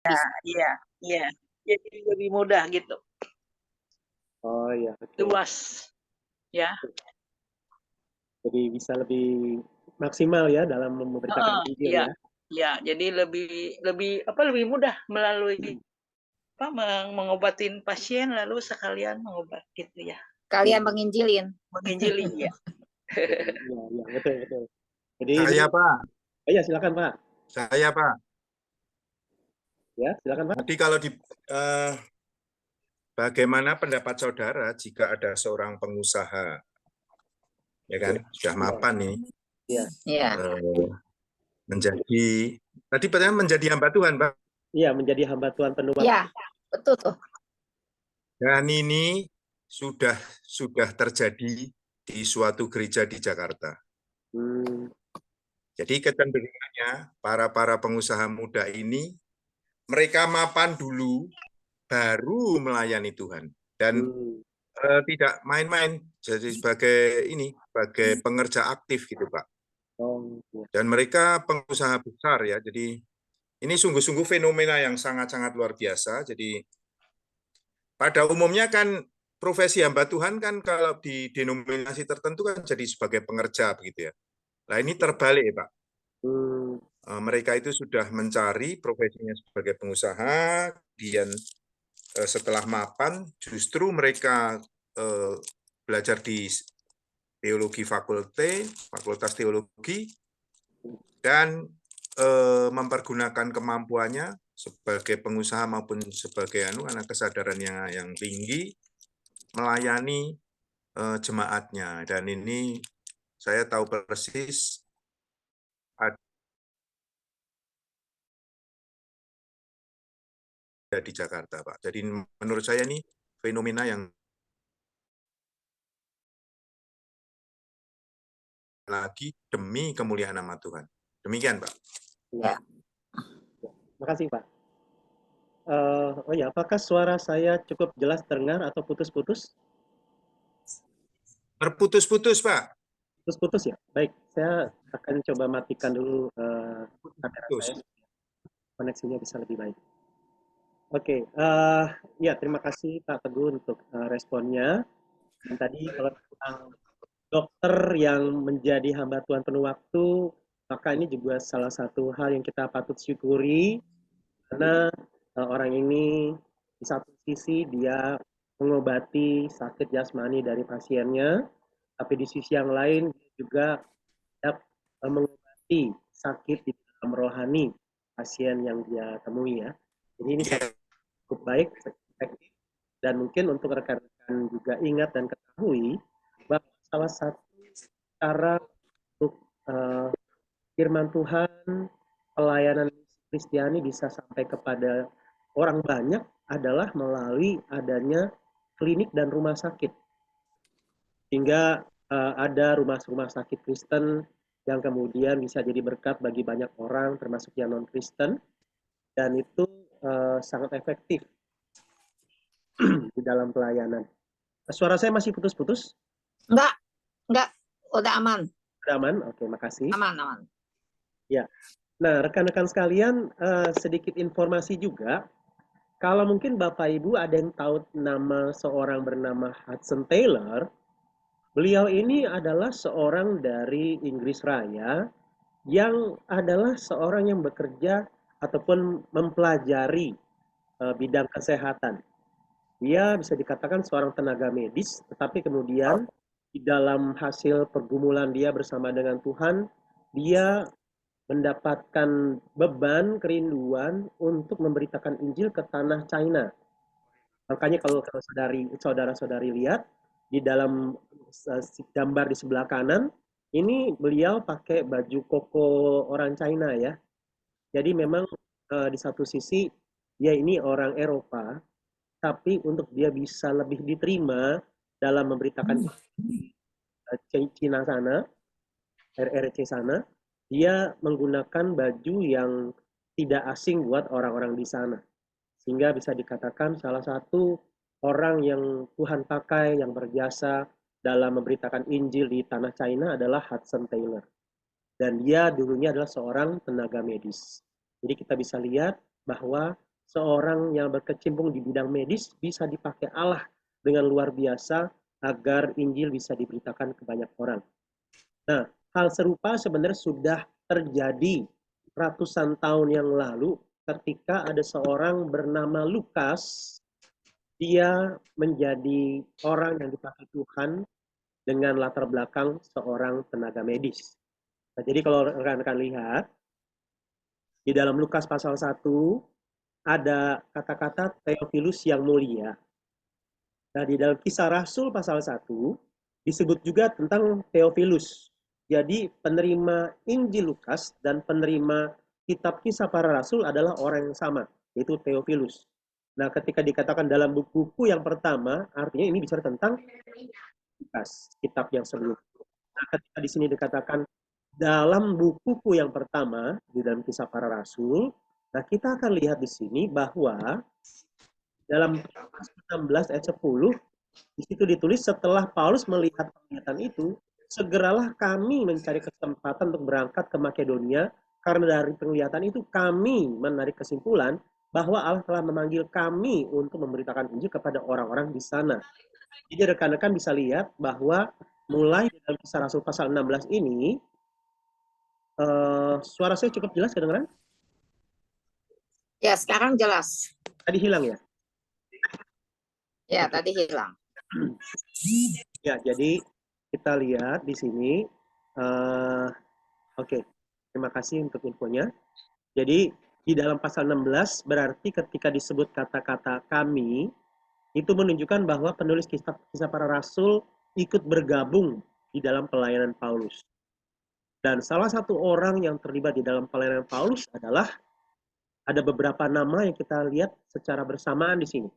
Iya, iya. Jadi lebih mudah gitu, Oh iya, oke. luas, ya. Jadi bisa lebih maksimal ya dalam memberitakan Heeh, Injil iya. ya. Iya, jadi lebih lebih apa, lebih mudah melalui apa, mengobatin pasien lalu sekalian mengobat gitu ya. Kalian Hmm. menginjilin. Menginjili ya. Iya, iya, betul, betul. Jadi ini, Saya Pak, oh iya silakan Pak. saya Pak. Ya, silakan Pak. Jadi kalau bagaimana pendapat saudara jika ada seorang pengusaha, ya kan, sudah mapan nih, Iya, Iya. menjadi, tadi pertanyaan menjadi hamba Tuhan, Pak. iya menjadi hamba Tuhan penuh waktu. Iya, betul tuh. Dan ini sudah terjadi di suatu gereja di Jakarta. Hmm, Jadi kecenderungannya para pengusaha muda ini, mereka mapan dulu, baru melayani Tuhan. Dan hmm, tidak main-main, jadi sebagai pengerja aktif gitu Pak. oh, iya. Dan mereka pengusaha besar ya, jadi ini sungguh-sungguh fenomena yang sangat-sangat luar biasa. Jadi pada umumnya kan profesi hamba Tuhan kan kalau di denominasi tertentu kan jadi sebagai pengerja begitu ya. Nah ini terbalik ya Pak. Hmm, Mereka itu sudah mencari profesinya sebagai pengusaha, kemudian setelah mapan justru mereka belajar di teologi fakultas teologi, dan mempergunakan kemampuannya sebagai pengusaha maupun sebagai anak kesadaran yang tinggi melayani jemaatnya. Dan ini saya tahu persis ada di Jakarta, Pak. Jadi menurut saya ini fenomena yang lagi demi kemuliaan nama Tuhan. Demikian, Pak. Ya. makasih Pak. Oh ya, apakah suara saya cukup jelas terdengar atau putus-putus? Berputus-putus, Pak. Putus-putus ya. Baik, saya akan coba matikan dulu kamera Putus. saya supaya koneksinya bisa lebih baik. Oke, ya terima kasih Pak Teguh untuk responnya. Dan tadi kalau tentang dokter yang menjadi hamba Tuhan penuh waktu, maka ini juga salah satu hal yang kita patut syukuri, karena orang ini di satu sisi dia mengobati sakit jasmani dari pasiennya, tapi di sisi yang lain dia juga dapat mengobati sakit di dalam rohani pasien yang dia temui ya. Jadi ini cukup baik, efektif, dan mungkin untuk rekan-rekan juga ingat dan ketahui bahwa salah satu cara untuk firman Tuhan, pelayanan Kristiani bisa sampai kepada orang banyak adalah melalui adanya klinik dan rumah sakit. Sehingga ada rumah sakit Kristen yang kemudian bisa jadi berkat bagi banyak orang, termasuk yang non-Kristen, dan itu sangat efektif di dalam pelayanan. Suara saya masih putus-putus? Enggak, udah aman. Udah aman? Oke, makasih. Aman. Ya, nah rekan-rekan sekalian, sedikit informasi juga. Kalau mungkin Bapak Ibu ada yang tahu nama seorang bernama Hudson Taylor, beliau ini adalah seorang dari Inggris Raya yang adalah seorang yang bekerja ataupun mempelajari bidang kesehatan. Dia bisa dikatakan seorang tenaga medis, tetapi kemudian di dalam hasil pergumulan dia bersama dengan Tuhan, dia mendapatkan beban, kerinduan untuk memberitakan Injil ke tanah China. Makanya kalau saudara-saudari lihat di dalam gambar di sebelah kanan, ini beliau pakai baju koko orang China ya. Jadi memang di satu sisi dia ini orang Eropa, tapi untuk dia bisa lebih diterima dalam memberitakan Cina sana, RRC sana, dia menggunakan baju yang tidak asing buat orang-orang di sana. Sehingga bisa dikatakan salah satu orang yang Tuhan pakai, yang berjasa dalam memberitakan Injil di tanah China adalah Hudson Taylor. Dan dia dulunya adalah seorang tenaga medis. Jadi kita bisa lihat bahwa seorang yang berkecimpung di bidang medis bisa dipakai Allah dengan luar biasa agar Injil bisa diberitakan ke banyak orang. Nah, hal serupa sebenarnya sudah terjadi ratusan tahun yang lalu ketika ada seorang bernama Lukas. Dia menjadi orang yang dipakai Tuhan dengan latar belakang seorang tenaga medis. Nah, jadi kalau rekan-rekan lihat, di dalam Lukas pasal 1 ada kata-kata Theophilus yang mulia. Nah, di dalam Kisah Rasul pasal 1 disebut juga tentang Theophilus. Jadi penerima Injil Lukas dan penerima kitab Kisah para Rasul adalah orang yang sama, yaitu Theophilus. Nah, ketika dikatakan dalam buku yang pertama, artinya ini bicara tentang Lukas, kitab yang sebelumnya. Nah, ketika di sini dikatakan dalam buku yang pertama di dalam Kisah Para Rasul, nah kita akan lihat di sini bahwa dalam 16 ayat 10 di situ ditulis setelah Paulus melihat penglihatan itu, segeralah kami mencari kesempatan untuk berangkat ke Makedonia karena dari penglihatan itu kami menarik kesimpulan bahwa Allah telah memanggil kami untuk memberitakan Injil kepada orang-orang di sana. Jadi rekan-rekan bisa lihat bahwa mulai dalam Kisah Rasul pasal 16 ini, suara saya cukup jelas kedengaran? Ya, sekarang jelas. Tadi hilang ya? Ya, tadi hilang. Ya, jadi kita lihat di sini. Oke, terima kasih untuk infonya. Jadi di dalam pasal 16 berarti ketika disebut kata-kata kami, itu menunjukkan bahwa penulis kisah para rasul ikut bergabung di dalam pelayanan Paulus. Dan salah satu orang yang terlibat di dalam pelayanan Paulus adalah ada beberapa nama yang kita lihat secara bersamaan di sini.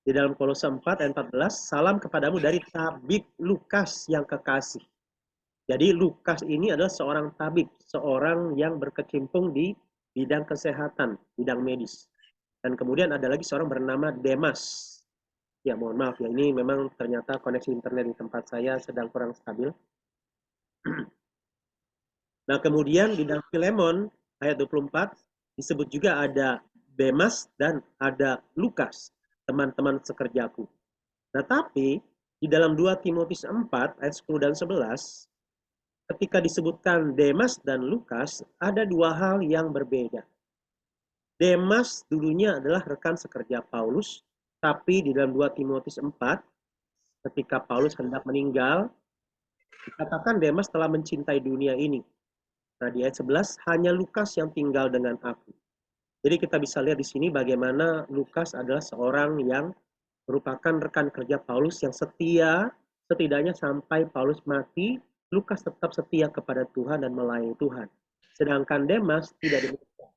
Di dalam Kolose 4 ayat 14, salam kepadamu dari tabib Lukas yang kekasih. Jadi Lukas ini adalah seorang tabib, seorang yang berkecimpung di bidang kesehatan, bidang medis. Dan kemudian ada lagi seorang bernama Demas. Ya mohon maaf ya, ini memang ternyata koneksi internet di tempat saya sedang kurang stabil. Nah kemudian di dalam Filemon ayat 24 disebut juga ada Demas dan ada Lukas, teman-teman sekerjaku. Nah tapi di dalam 2 Timotius 4 ayat 10 dan 11, ketika disebutkan Demas dan Lukas, ada dua hal yang berbeda. Demas dulunya adalah rekan sekerja Paulus, tapi di dalam 2 Timotius 4, ketika Paulus hendak meninggal, dikatakan Demas telah mencintai dunia ini. Nah di ayat 11, hanya Lukas yang tinggal dengan aku. Jadi kita bisa lihat di sini bagaimana Lukas adalah seorang yang merupakan rekan kerja Paulus yang setia, setidaknya sampai Paulus mati, Lukas tetap setia kepada Tuhan dan melayani Tuhan. Sedangkan Demas tidak demikian.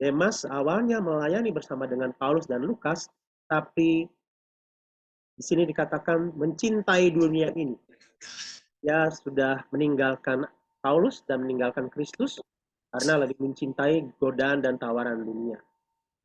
Demas awalnya melayani bersama dengan Paulus dan Lukas, tapi di sini dikatakan mencintai dunia ini. Ya sudah meninggalkan Paulus dan meninggalkan Kristus karena lebih mencintai godaan dan tawaran dunia.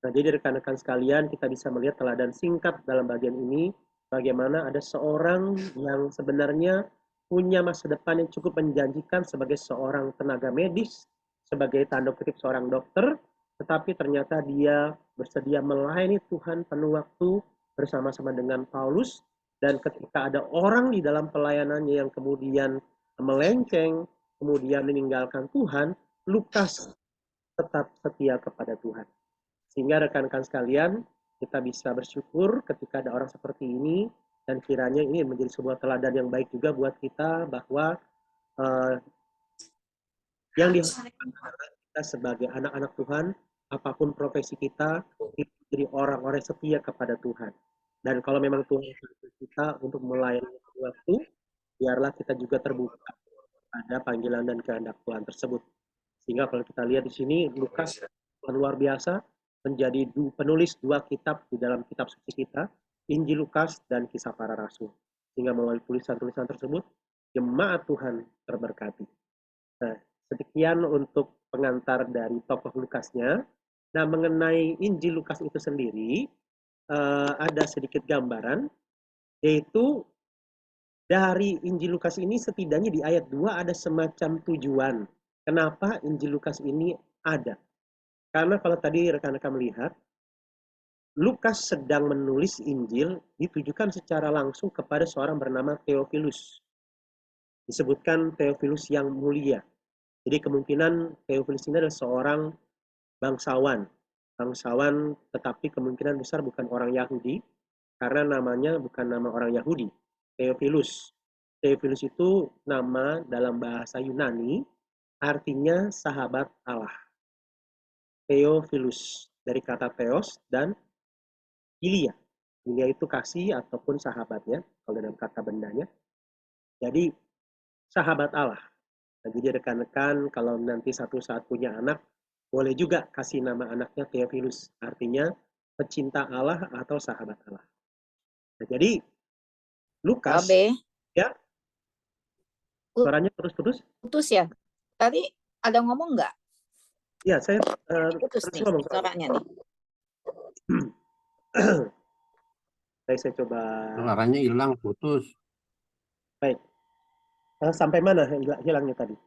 Nah, jadi rekan-rekan sekalian, kita bisa melihat teladan singkat dalam bagian ini, bagaimana ada seorang yang sebenarnya punya masa depan yang cukup menjanjikan sebagai seorang tenaga medis, sebagai tanda kutip seorang dokter, tetapi ternyata dia bersedia melayani Tuhan penuh waktu bersama-sama dengan Paulus, dan ketika ada orang di dalam pelayanannya yang kemudian melenceng, kemudian meninggalkan Tuhan, Lukas tetap setia kepada Tuhan. Sehingga rekan-rekan sekalian, kita bisa bersyukur ketika ada orang seperti ini, dan kiranya ini menjadi sebuah teladan yang baik juga buat kita bahwa yang diharapkan kita sebagai anak-anak Tuhan, apapun profesi kita, itu jadi orang-orang setia kepada Tuhan. Dan kalau memang Tuhan kita untuk melayani waktu, biarlah kita juga terbuka pada panggilan dan kehendak Tuhan tersebut. Sehingga kalau kita lihat di sini, Lukas luar biasa, menjadi penulis dua kitab di dalam kitab suci kita, Injil Lukas dan Kisah Para Rasul. Sehingga melalui tulisan-tulisan tersebut, jemaat Tuhan terberkati. Nah, sekian untuk pengantar dari tokoh Lukasnya. Nah, mengenai Injil Lukas itu sendiri, ada sedikit gambaran, yaitu dari Injil Lukas ini setidaknya di ayat 2 ada semacam tujuan. Kenapa Injil Lukas ini ada? Karena kalau tadi rekan-rekan melihat, Lukas sedang menulis Injil ditujukan secara langsung kepada seorang bernama Theophilus. Disebutkan Theophilus yang mulia. Jadi kemungkinan Theophilus ini adalah seorang bangsawan. Bangsawan tetapi kemungkinan besar bukan orang Yahudi karena namanya bukan nama orang Yahudi. Theophilus. Theophilus itu nama dalam bahasa Yunani artinya sahabat Allah. Theophilus dari kata theos dan philia. Philia itu kasih ataupun sahabatnya kalau dalam kata bendanya. Jadi sahabat Allah. Nah, jadi rekan-rekan kalau nanti satu saat punya anak, boleh juga kasih nama anaknya Theophilus. Artinya pecinta Allah atau sahabat Allah. Nah, jadi Lukas, Babe, ya, suaranya putus-putus? putus ya. Tadi ada ngomong nggak? Ya, saya Putus terus nih ngomong. suaranya nih. Saya coba. Suaranya hilang, putus. Baik. Sampai mana hilangnya tadi?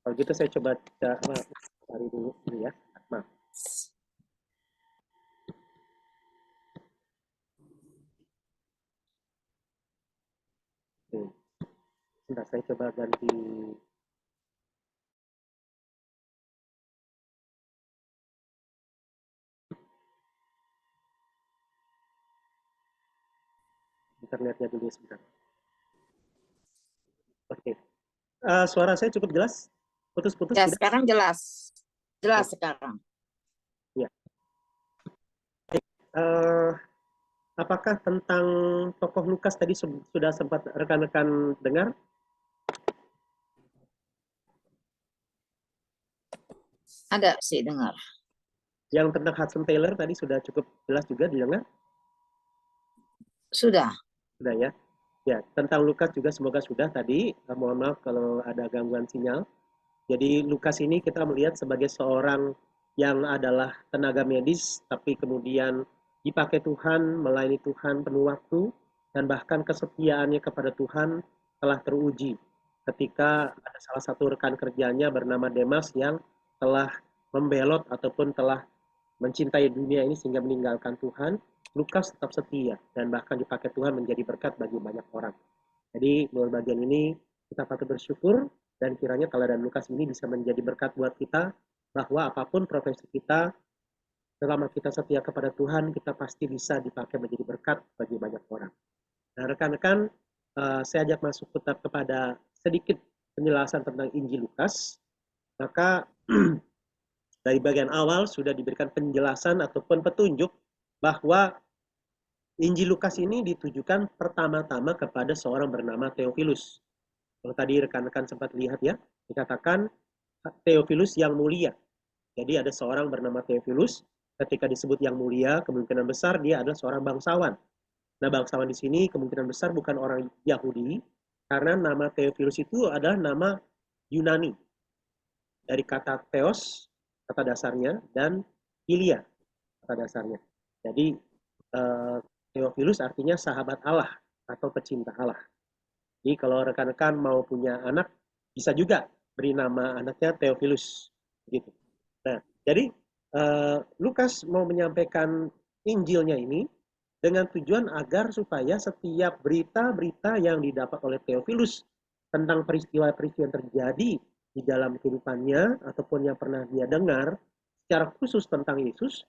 Kalau gitu saya coba cari dulu ini ya. Maaf. Sebentar, saya coba ganti. Internetnya dulu sebentar. Oke. Suara saya cukup jelas? Putus-putus Ya, tidak? sekarang jelas. Jelas sekarang. Ya. Apakah tentang tokoh Lukas tadi sudah sempat rekan-rekan dengar? Ada sih dengar. Yang tentang Hudson Taylor tadi sudah cukup jelas juga didengar? Sudah. Sudah ya. Ya, tentang Lukas juga semoga sudah tadi. Mohon maaf kalau ada gangguan sinyal. Jadi Lukas ini kita melihat sebagai seorang yang adalah tenaga medis, tapi kemudian dipakai Tuhan, melayani Tuhan penuh waktu, dan bahkan kesetiaannya kepada Tuhan telah teruji ketika ada salah satu rekan kerjanya bernama Demas yang telah membelot ataupun telah mencintai dunia ini sehingga meninggalkan Tuhan. Lukas tetap setia dan bahkan dipakai Tuhan menjadi berkat bagi banyak orang. Jadi melalui bagian ini kita patut bersyukur dan kiranya teladan Lukas ini bisa menjadi berkat buat kita bahwa apapun profesi kita, selama kita setia kepada Tuhan, kita pasti bisa dipakai menjadi berkat bagi banyak orang. Nah, rekan-rekan, saya ajak masuk tetap kepada sedikit penjelasan tentang Injil Lukas. Maka dari bagian awal sudah diberikan penjelasan ataupun petunjuk bahwa Injil Lukas ini ditujukan pertama-tama kepada seorang bernama Theophilus. Kalau tadi rekan-rekan sempat lihat ya, dikatakan Theophilus yang mulia. Jadi ada seorang bernama Theophilus, ketika disebut yang mulia, kemungkinan besar dia adalah seorang bangsawan. Nah, bangsawan di sini kemungkinan besar bukan orang Yahudi, karena nama Theophilus itu adalah nama Yunani. Dari kata theos, kata dasarnya, dan philia, kata dasarnya. Jadi, Theophilus artinya sahabat Allah atau pecinta Allah. Jadi kalau rekan-rekan mau punya anak, bisa juga beri nama anaknya Theophilus. Gitu. Nah, jadi Lukas mau menyampaikan Injilnya ini dengan tujuan agar supaya setiap berita-berita yang didapat oleh Theophilus tentang peristiwa-peristiwa yang terjadi di dalam kehidupannya ataupun yang pernah dia dengar secara khusus tentang Yesus,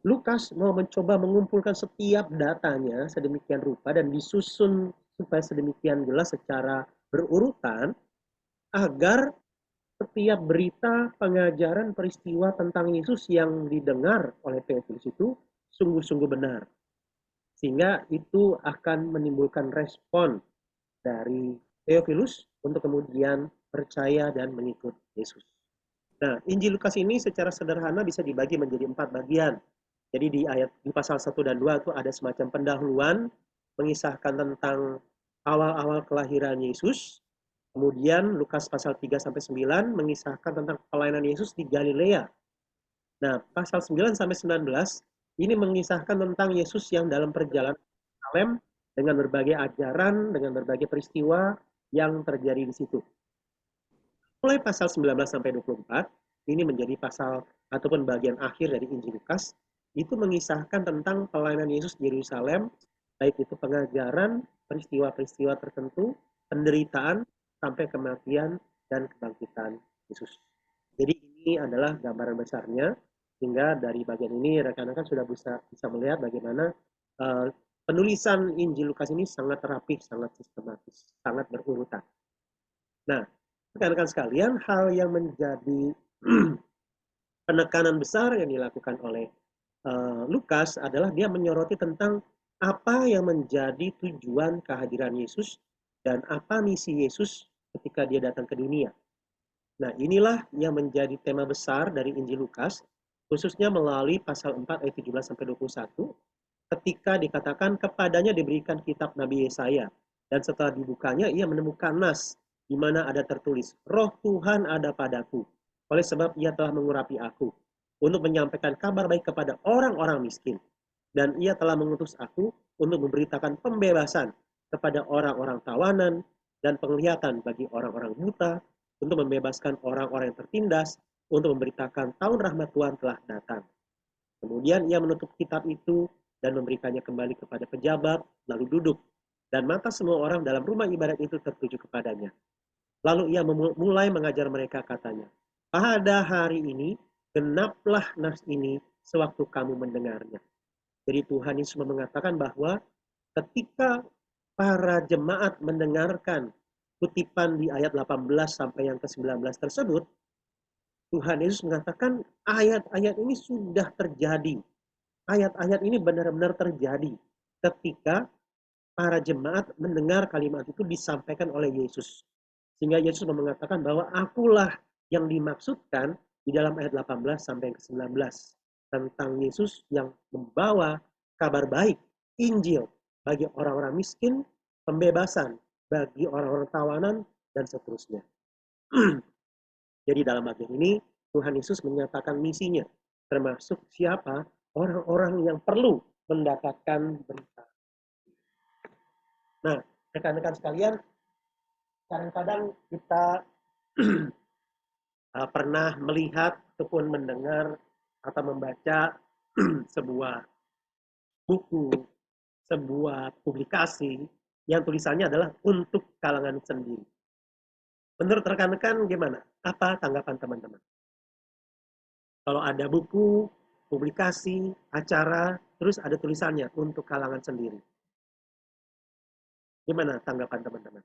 Lukas mau mencoba mengumpulkan setiap datanya sedemikian rupa dan disusun supaya sedemikian jelas secara berurutan agar setiap berita, pengajaran, peristiwa tentang Yesus yang didengar oleh Theophilus itu sungguh-sungguh benar. Sehingga itu akan menimbulkan respon dari Theophilus untuk kemudian percaya dan mengikut Yesus. Nah, Injil Lukas ini secara sederhana bisa dibagi menjadi 4 bagian. Jadi di pasal 1 dan 2 itu ada semacam pendahuluan mengisahkan tentang awal-awal kelahiran Yesus. Kemudian Lukas pasal 3 sampai 9 mengisahkan tentang pelayanan Yesus di Galilea. Nah, pasal 9 sampai 19 ini mengisahkan tentang Yesus yang dalam perjalanan ke Yerusalem dengan berbagai ajaran, dengan berbagai peristiwa yang terjadi di situ. Mulai pasal 19 sampai 24 ini menjadi pasal ataupun bagian akhir dari Injil Lukas, itu mengisahkan tentang pelayanan Yesus di Yerusalem, baik itu pengajaran, peristiwa-peristiwa tertentu, penderitaan, sampai kematian dan kebangkitan Yesus. Jadi ini adalah gambaran besarnya, sehingga dari bagian ini rekan-rekan sudah bisa melihat bagaimana penulisan Injil Lukas ini sangat rapi, sangat sistematis, sangat berurutan. Nah, rekan-rekan sekalian, hal yang menjadi penekanan besar yang dilakukan oleh Lukas adalah dia menyoroti tentang apa yang menjadi tujuan kehadiran Yesus dan apa misi Yesus ketika dia datang ke dunia. Nah, inilah yang menjadi tema besar dari Injil Lukas, khususnya melalui pasal 4 ayat 17 sampai 21, ketika dikatakan kepadanya diberikan kitab Nabi Yesaya, dan setelah dibukanya ia menemukan nas di mana ada tertulis, Roh Tuhan ada padaku, oleh sebab ia telah mengurapi aku untuk menyampaikan kabar baik kepada orang-orang miskin, dan ia telah mengutus aku untuk memberitakan pembebasan kepada orang-orang tawanan dan penglihatan bagi orang-orang buta, untuk membebaskan orang-orang yang tertindas, untuk memberitakan tahun rahmat Tuhan telah datang. Kemudian ia menutup kitab itu dan memberikannya kembali kepada pejabat, lalu duduk. Dan mata semua orang dalam rumah ibadat itu tertuju kepadanya. Lalu ia mulai mengajar mereka, katanya, pada hari ini, genaplah nas ini sewaktu kamu mendengarnya. Jadi Tuhan Yesus mengatakan bahwa ketika para jemaat mendengarkan kutipan di ayat 18 sampai yang ke-19 tersebut, Tuhan Yesus mengatakan ayat-ayat ini sudah terjadi. Ayat-ayat ini benar-benar terjadi ketika para jemaat mendengar kalimat itu disampaikan oleh Yesus. Sehingga Yesus mengatakan bahwa akulah yang dimaksudkan di dalam ayat 18 sampai yang ke-19. Tentang Yesus yang membawa kabar baik, Injil, bagi orang-orang miskin, pembebasan bagi orang-orang tawanan, dan seterusnya. Jadi dalam bagian ini, Tuhan Yesus menyatakan misinya, termasuk siapa orang-orang yang perlu mendapatkan berita. Nah, rekan-rekan sekalian, kadang-kadang kita pernah melihat ataupun mendengar atau membaca sebuah buku, sebuah publikasi yang tulisannya adalah untuk kalangan sendiri. Menurut rekan-rekan gimana? Apa tanggapan teman-teman? Kalau ada buku, publikasi, acara, terus ada tulisannya untuk kalangan sendiri. Gimana tanggapan teman-teman?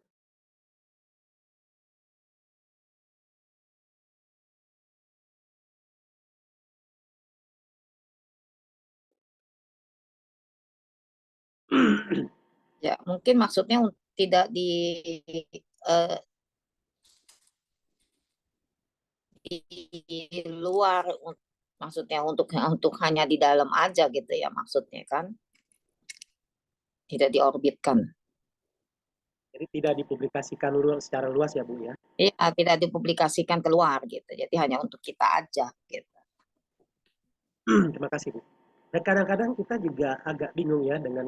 Ya, mungkin maksudnya tidak eh, di luar, maksudnya untuk hanya di dalam aja gitu ya, maksudnya kan tidak diorbitkan. Jadi tidak dipublikasikan secara luas ya Bu ya? Iya, tidak dipublikasikan keluar gitu. Jadi hanya untuk kita aja gitu. Terima kasih Bu. Dan kadang-kadang kita juga agak bingung ya dengan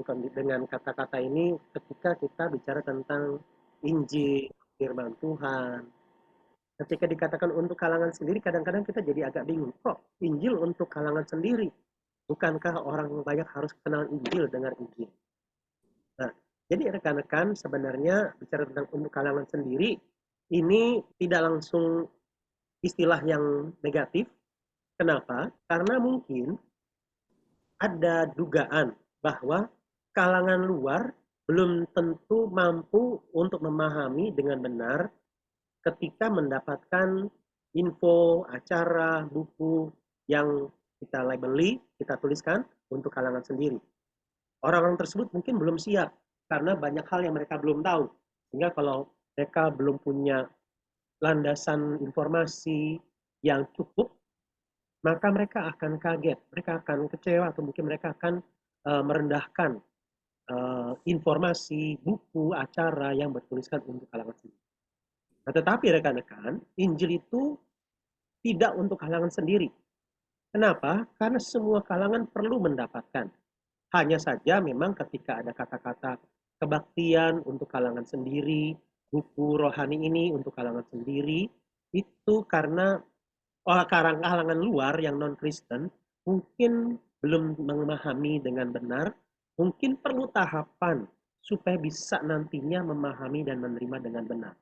kata-kata ini ketika kita bicara tentang Injil, firman Tuhan. Ketika dikatakan untuk kalangan sendiri, kadang-kadang kita jadi agak bingung. Kok Injil untuk kalangan sendiri? Bukankah orang banyak harus kenal Injil, dengar Injil? Nah, jadi rekan-rekan sebenarnya bicara tentang untuk kalangan sendiri, ini tidak langsung istilah yang negatif. Kenapa? Karena mungkin ada dugaan bahwa kalangan luar belum tentu mampu untuk memahami dengan benar ketika mendapatkan info, acara, buku yang kita labeli, kita tuliskan untuk kalangan sendiri. Orang-orang tersebut mungkin belum siap karena banyak hal yang mereka belum tahu. Sehingga kalau mereka belum punya landasan informasi yang cukup, maka mereka akan kaget, mereka akan kecewa, atau mungkin mereka akan merendahkan informasi, buku, acara yang bertuliskan untuk kalangan sendiri. Nah, tetapi rekan-rekan, Injil itu tidak untuk kalangan sendiri. Kenapa? Karena semua kalangan perlu mendapatkan. Hanya saja memang ketika ada kata-kata kebaktian untuk kalangan sendiri, buku rohani ini untuk kalangan sendiri, itu karena kalangan luar yang non-Kristen mungkin belum memahami dengan benar, mungkin perlu tahapan supaya bisa nantinya memahami dan menerima dengan benar.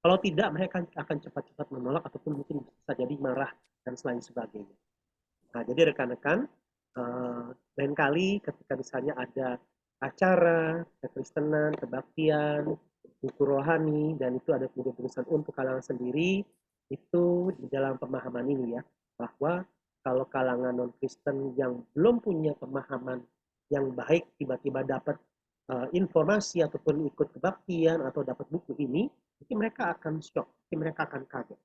Kalau tidak, mereka akan cepat-cepat menolak ataupun mungkin bisa jadi marah dan lain sebagainya. Nah, jadi rekan-rekan, lain kali ketika misalnya ada acara kekristenan, kebaktian, buku rohani, dan itu ada tulisan untuk kalangan sendiri, itu di dalam pemahaman ini ya, bahwa kalau kalangan non-Kristen yang belum punya pemahaman yang baik tiba-tiba dapat informasi ataupun ikut kebaktian atau dapat buku ini, mungkin mereka akan shock, mungkin mereka akan kaget,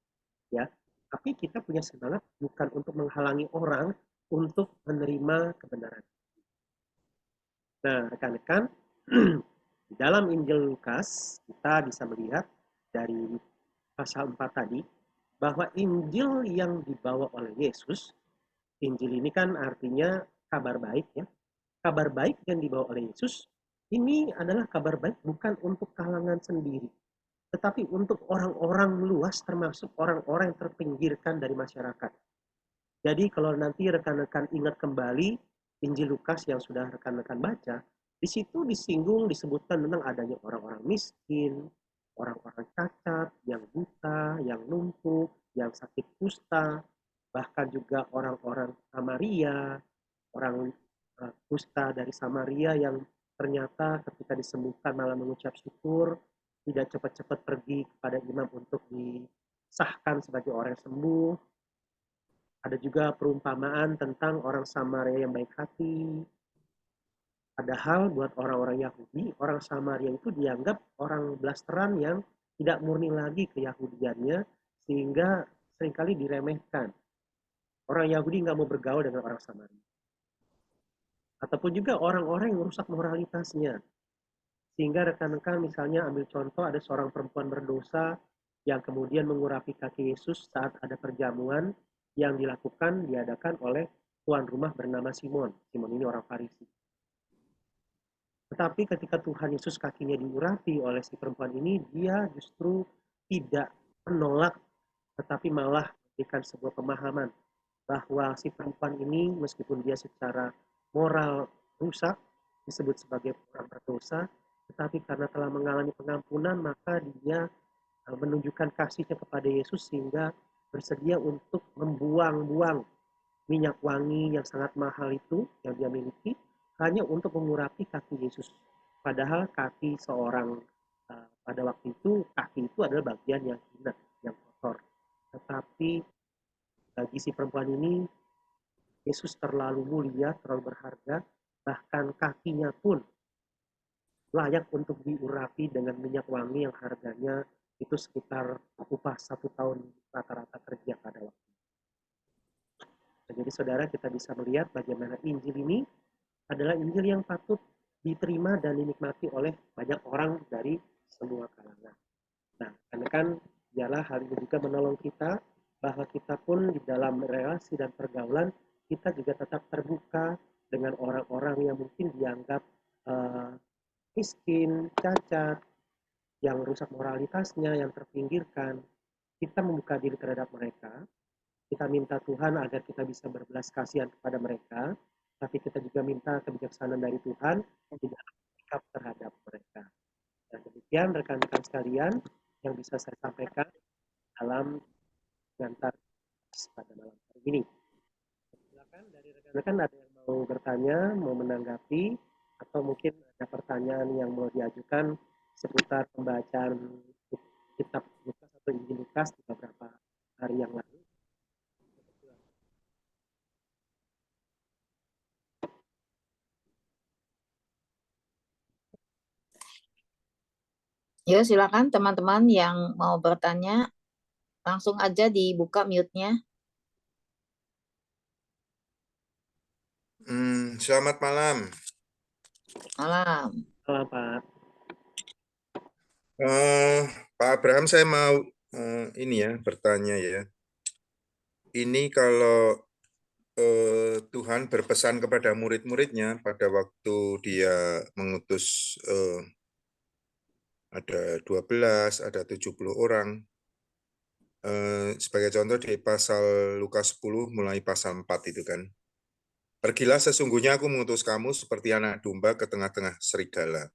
ya. Tapi kita punya semangat bukan untuk menghalangi orang untuk menerima kebenaran. Nah, rekan-rekan, di dalam Injil Lukas kita bisa melihat dari pasal 4 tadi bahwa Injil yang dibawa oleh Yesus, Injil ini kan artinya kabar baik ya. Kabar baik yang dibawa oleh Yesus ini adalah kabar baik bukan untuk kalangan sendiri, tetapi untuk orang-orang luas termasuk orang-orang yang terpinggirkan dari masyarakat. Jadi kalau nanti rekan-rekan ingat kembali Injil Lukas yang sudah rekan-rekan baca, di situ disebutkan tentang adanya orang-orang miskin, orang-orang cacat, yang buta, yang lumpuh, yang sakit kusta, bahkan juga orang-orang Samaria, orang kusta dari Samaria yang ternyata ketika disembuhkan malah mengucap syukur, tidak cepat-cepat pergi kepada imam untuk disahkan sebagai orang yang sembuh. Ada juga perumpamaan tentang orang Samaria yang baik hati. Padahal buat orang-orang Yahudi, orang Samaria itu dianggap orang blasteran yang tidak murni lagi keyahudiannya, sehingga seringkali diremehkan. Orang Yahudi nggak mau bergaul dengan orang Samaria. Ataupun juga orang-orang yang merusak moralitasnya. Sehingga rekan-rekan misalnya ambil contoh ada seorang perempuan berdosa yang kemudian mengurapi kaki Yesus saat ada perjamuan yang diadakan oleh tuan rumah bernama Simon. Simon ini orang Farisi. Tetapi ketika Tuhan Yesus kakinya diurapi oleh si perempuan ini, dia justru tidak menolak, tetapi malah memberikan sebuah pemahaman bahwa si perempuan ini meskipun dia secara moral rusak, disebut sebagai orang berdosa, tetapi karena telah mengalami pengampunan, maka dia menunjukkan kasihnya kepada Yesus sehingga bersedia untuk membuang-buang minyak wangi yang sangat mahal itu yang dia miliki hanya untuk mengurapi kaki Yesus. Padahal kaki seorang pada waktu itu, kaki itu adalah bagian yang hina, yang kotor. Tetapi bagi si perempuan ini, Yesus terlalu mulia, terlalu berharga, bahkan kakinya pun layak untuk diurapi dengan minyak wangi yang harganya itu sekitar upah 1 tahun rata-rata kerja pada waktu itu. Jadi saudara, kita bisa melihat bagaimana Injil ini adalah Injil yang patut diterima dan dinikmati oleh banyak orang dari semua kalangan. Nah, karena kan ialah hal ini juga menolong kita bahwa kita pun di dalam relasi dan pergaulan kita juga tetap terbuka dengan orang-orang yang mungkin dianggap miskin, cacat, yang rusak moralitasnya, yang terpinggirkan. Kita membuka diri terhadap mereka. Kita minta Tuhan agar kita bisa berbelas kasihan kepada mereka, tapi kita juga minta kebijaksanaan dari Tuhan di dalam sikap terhadap mereka. Dan demikian rekan-rekan sekalian yang bisa saya sampaikan dalam pengantar pada malam hari ini. Silakan dari rekan-rekan ada yang mau bertanya, mau menanggapi, atau mungkin ada pertanyaan yang mau diajukan seputar pembacaan kitab Lukas atau Injil Lukas di beberapa hari yang lalu. Ya, silakan teman-teman yang mau bertanya, langsung aja dibuka mute-nya. Selamat malam. Malam. Halo Pak. Pak Abraham, saya mau ini ya bertanya ya. Ini kalau Tuhan berpesan kepada murid-muridnya pada waktu dia mengutus ada 12, ada 70 orang. Sebagai contoh di pasal Lukas 10 mulai pasal 4 itu kan. Pergilah, sesungguhnya aku mengutus kamu seperti anak domba ke tengah-tengah serigala.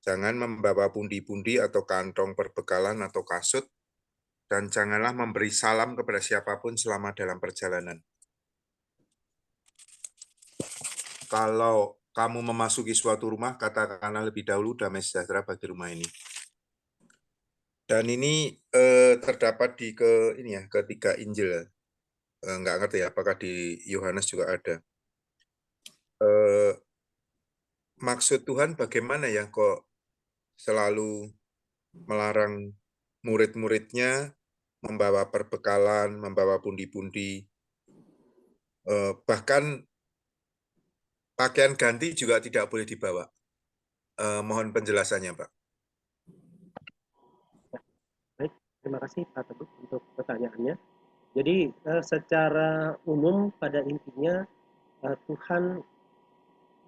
Jangan membawa pundi-pundi atau kantong perbekalan atau kasut, dan janganlah memberi salam kepada siapapun selama dalam perjalanan. Kalau kamu memasuki suatu rumah, katakanlah lebih dahulu damai sejahtera bagi rumah ini. Dan ini terdapat di ketiga Injil. Nggak ngerti ya, apakah di Yohanes juga ada. Maksud Tuhan bagaimana ya kok selalu melarang murid-muridnya membawa perbekalan, membawa pundi-pundi, bahkan pakaian ganti juga tidak boleh dibawa. Mohon penjelasannya, Pak. Baik, terima kasih Pak Teguh untuk pertanyaannya. Jadi secara umum pada intinya Tuhan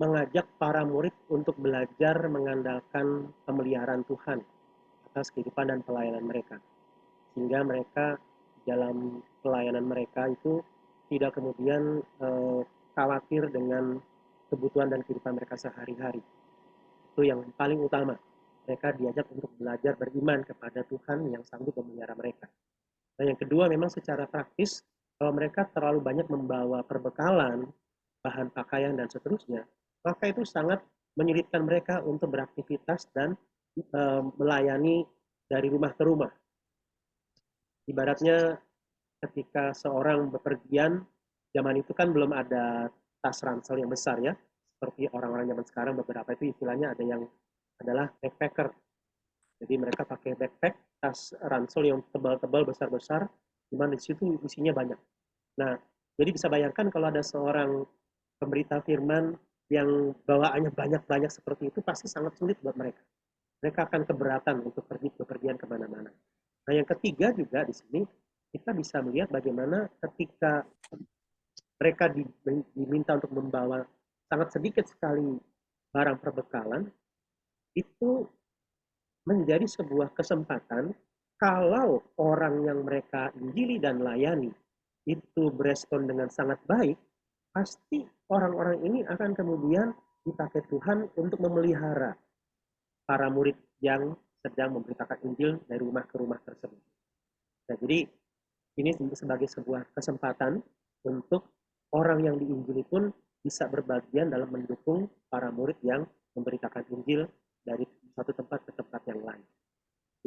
mengajak para murid untuk belajar mengandalkan pemeliharaan Tuhan atas kehidupan dan pelayanan mereka. Sehingga mereka dalam pelayanan mereka itu tidak kemudian khawatir dengan kebutuhan dan kehidupan mereka sehari-hari. Itu yang paling utama. Mereka diajak untuk belajar beriman kepada Tuhan yang sanggup memelihara mereka. Dan yang kedua, memang secara praktis, kalau mereka terlalu banyak membawa perbekalan, bahan pakaian, dan seterusnya, maka itu sangat menyulitkan mereka untuk beraktivitas dan melayani dari rumah ke rumah. Ibaratnya ketika seorang bepergian, zaman itu kan belum ada tas ransel yang besar ya, seperti orang-orang zaman sekarang beberapa itu istilahnya ada yang adalah backpacker. Jadi mereka pakai backpack, tas ransel yang tebal-tebal besar-besar, di mana di situ isinya banyak. Nah, jadi bisa bayangkan kalau ada seorang pemberita firman yang bawaannya banyak-banyak seperti itu, pasti sangat sulit buat mereka. Mereka akan keberatan untuk pergi bepergian kemana-mana. Nah, yang ketiga juga di sini kita bisa melihat bagaimana ketika mereka diminta untuk membawa sangat sedikit sekali barang perbekalan, itu menjadi sebuah kesempatan kalau orang yang mereka injili dan layani itu berespon dengan sangat baik, pasti orang-orang ini akan kemudian dipakai Tuhan untuk memelihara para murid yang sedang memberitakan Injil dari rumah ke rumah tersebut. Nah, jadi ini sebagai sebuah kesempatan untuk orang yang diinjili pun bisa berbagian dalam mendukung para murid yang memberitakan Injil dari satu tempat ke tempat yang lain.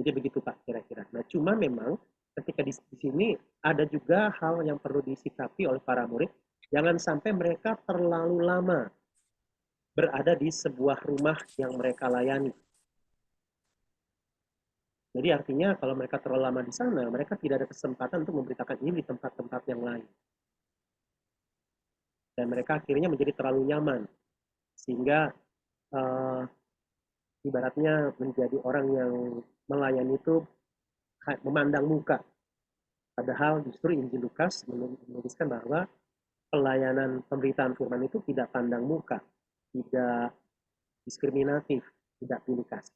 Jadi begitu Pak kira-kira. Nah, cuma memang ketika di sini ada juga hal yang perlu disikapi oleh para murid. Jangan sampai mereka terlalu lama berada di sebuah rumah yang mereka layani. Jadi artinya kalau mereka terlalu lama di sana, mereka tidak ada kesempatan untuk memberitakan ini di tempat-tempat yang lain. Dan mereka akhirnya menjadi terlalu nyaman. Sehingga ibaratnya menjadi orang yang melayani itu memandang muka. Padahal justru Injil Lukas menuliskan bahwa pelayanan pemberitaan firman itu tidak pandang muka, tidak diskriminatif, tidak pilih kasih.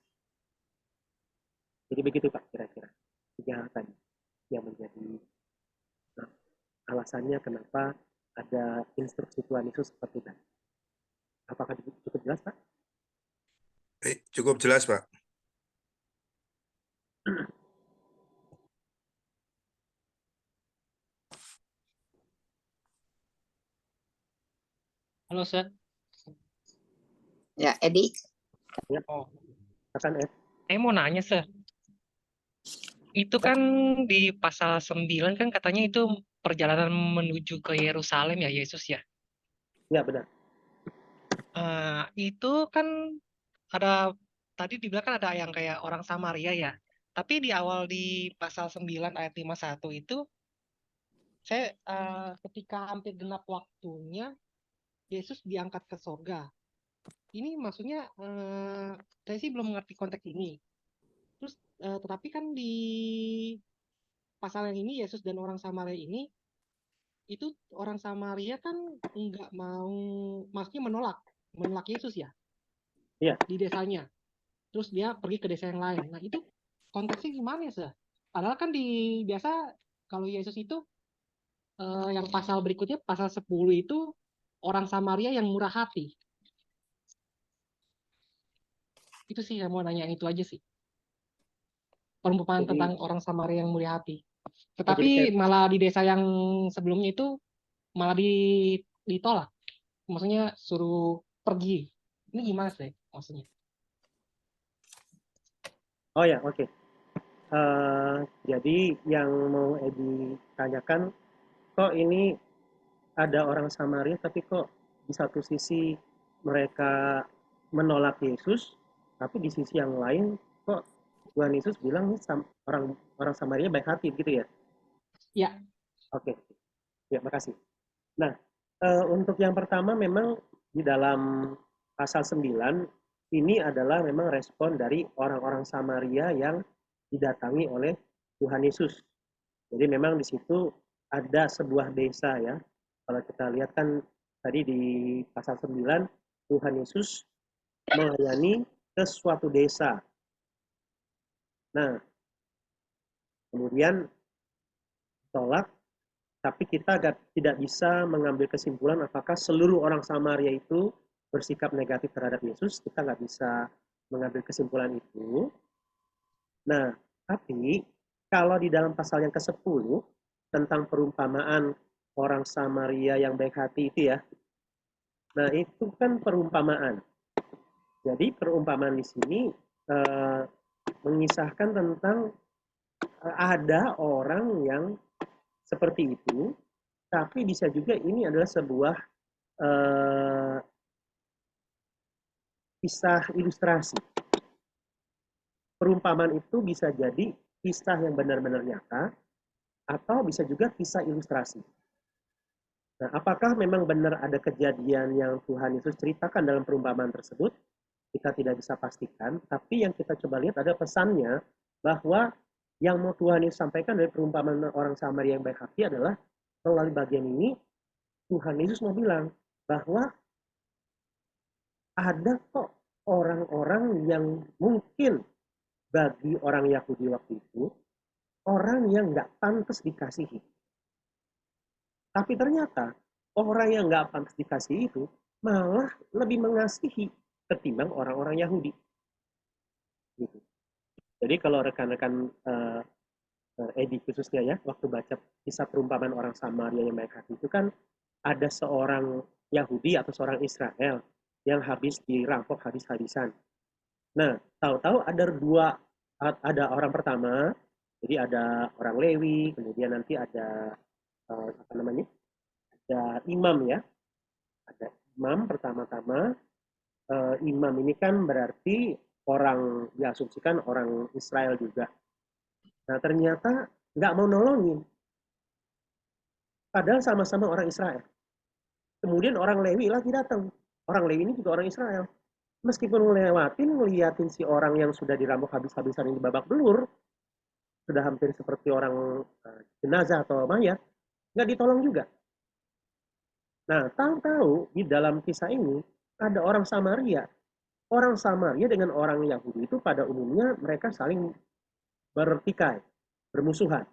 Jadi begitu Pak kira-kira. Tiga hal tadi yang menjadi alasannya kenapa ada instruksi Tuhan Yesus seperti tadi. Apakah cukup jelas Pak? Cukup jelas Pak. Halo, Sir. Ya, Edi. Ya. Oh, Akan saya mau nanya, Sir. Itu kan di pasal 9 kan katanya itu perjalanan menuju ke Yerusalem ya, Yesus ya. Ya, benar. Itu kan ada, tadi dibilang kan ada yang kayak orang Samaria ya. Tapi di awal di pasal 9 ayat 51 itu, saya ketika hampir genap waktunya, Yesus diangkat ke sorga. Ini maksudnya, saya sih belum mengerti konteks ini. Terus, tetapi kan di pasal yang ini, Yesus dan orang Samaria ini, itu orang Samaria kan nggak mau, maksudnya menolak Yesus ya, Iya. di desanya. Terus dia pergi ke desa yang lain. Nah itu konteksnya gimana ya, Sir? Padahal kan biasa kalau Yesus itu yang pasal berikutnya pasal 10 itu orang Samaria yang murah hati. Itu sih saya mau nanya itu aja sih. Perumpamaan Jadi, tentang orang Samaria yang mulia hati. jadi kayak Tetapi malah di desa yang sebelumnya itu malah ditolak. Maksudnya suruh pergi. Ini gimana sih maksudnya? oh ya, oke. Jadi yang mau Edi tanyakan, kok ini ada orang Samaria tapi kok di satu sisi mereka menolak Yesus, tapi di sisi yang lain kok Tuhan Yesus bilang nih orang orang Samaria baik hati gitu ya? Ya, Oke, ya makasih. Nah, untuk yang pertama memang di dalam pasal 9 ini adalah memang respon dari orang-orang Samaria yang didatangi oleh Tuhan Yesus. Jadi memang di situ ada sebuah desa ya. Kalau kita lihat kan tadi di pasal 9 Tuhan Yesus melayani ke suatu desa. Nah, kemudian tolak, tapi kita tidak bisa mengambil kesimpulan apakah seluruh orang Samaria itu bersikap negatif terhadap Yesus. Kita nggak bisa mengambil kesimpulan itu. Nah, tapi kalau di dalam pasal yang ke-10 tentang perumpamaan orang Samaria yang baik hati itu ya. Nah, itu kan perumpamaan. Jadi perumpamaan di sini mengisahkan tentang ada orang yang seperti itu, tapi bisa juga ini adalah sebuah kisah ilustrasi. Perumpamaan itu bisa jadi kisah yang benar-benar nyata, atau bisa juga kisah ilustrasi. Nah, apakah memang benar ada kejadian yang Tuhan Yesus ceritakan dalam perumpamaan tersebut? Kita tidak bisa pastikan, tapi yang kita coba lihat ada pesannya bahwa yang mau Tuhan Yesus sampaikan dari perumpamaan orang Samaria yang baik hati adalah melalui bagian ini Tuhan Yesus mau bilang bahwa ada kok orang-orang yang mungkin bagi orang Yahudi waktu itu orang yang nggak pantas dikasihi. Tapi ternyata orang yang nggak pantas dikasihi itu malah lebih mengasihi ketimbang orang-orang Yahudi. Gitu. Jadi kalau rekan-rekan Edi khususnya ya, waktu baca kisah perumpamaan orang Samaria yang baik hati itu kan ada seorang Yahudi atau seorang Israel yang habis dirampok habis-habisan. Nah, tahu-tahu ada orang pertama, jadi ada orang Lewi, kemudian nanti ada apa namanya, ada imam ya, ada imam pertama-tama. Imam ini kan berarti orang diasumsikan orang Israel juga. Nah ternyata nggak mau nolongin, padahal sama-sama orang Israel. Kemudian orang Lewi lagi datang. Orang Lewi ini juga orang Israel. Meskipun ngeliatin si orang yang sudah dirampok habis-habisan ini babak belur, sudah hampir seperti orang jenazah atau mayat, nggak ditolong juga. Nah, tahu-tahu di dalam kisah ini ada orang Samaria. Orang Samaria dengan orang Yahudi itu pada umumnya mereka saling bertikai, bermusuhan.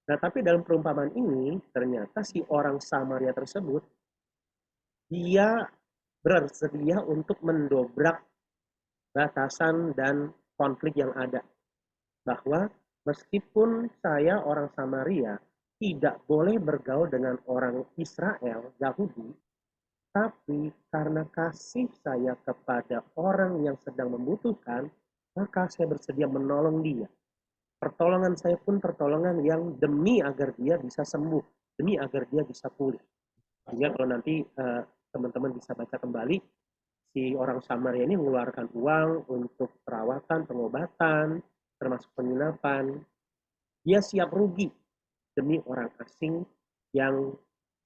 Nah, tapi dalam perumpamaan ini ternyata si orang Samaria tersebut dia bersedia untuk mendobrak batasan dan konflik yang ada. Bahwa meskipun saya orang Samaria tidak boleh bergaul dengan orang Israel, Yahudi, tapi karena kasih saya kepada orang yang sedang membutuhkan, maka saya bersedia menolong dia. Pertolongan saya pun pertolongan yang demi agar dia bisa sembuh, demi agar dia bisa pulih. Sehingga kalau nanti teman-teman bisa baca kembali, si orang Samaria ini mengeluarkan uang untuk perawatan, pengobatan, termasuk penginapan. Dia siap rugi demi orang asing yang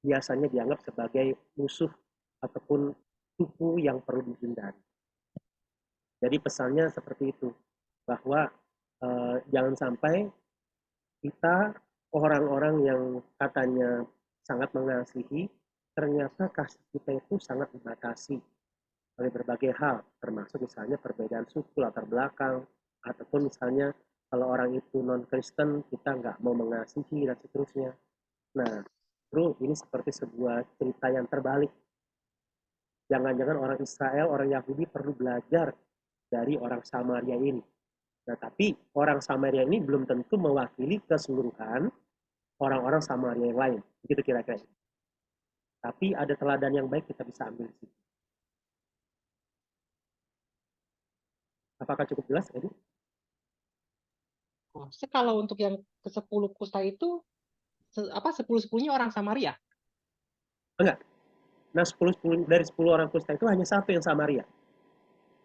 biasanya dianggap sebagai musuh ataupun suku yang perlu dihindari. Jadi pesannya seperti itu, bahwa jangan sampai kita orang-orang yang katanya sangat mengasihi, ternyata kasih kita itu sangat dibatasi oleh berbagai hal, termasuk misalnya perbedaan suku, latar belakang, ataupun misalnya Kalau orang itu non-Kristen, kita nggak mau mengasihi dan seterusnya. Nah, bro, ini seperti sebuah cerita yang terbalik. Jangan-jangan orang Israel, orang Yahudi perlu belajar dari orang Samaria ini. Nah, tapi orang Samaria ini belum tentu mewakili keseluruhan orang-orang Samaria yang lain. Begitu kira-kira. Tapi ada teladan yang baik kita bisa ambil di situ. Apakah cukup jelas, Edi? Oh, kalau untuk yang ke-10 kusta itu apa 10-10-nya orang Samaria? Enggak. Nah, 10 dari 10 orang kusta itu hanya satu yang Samaria.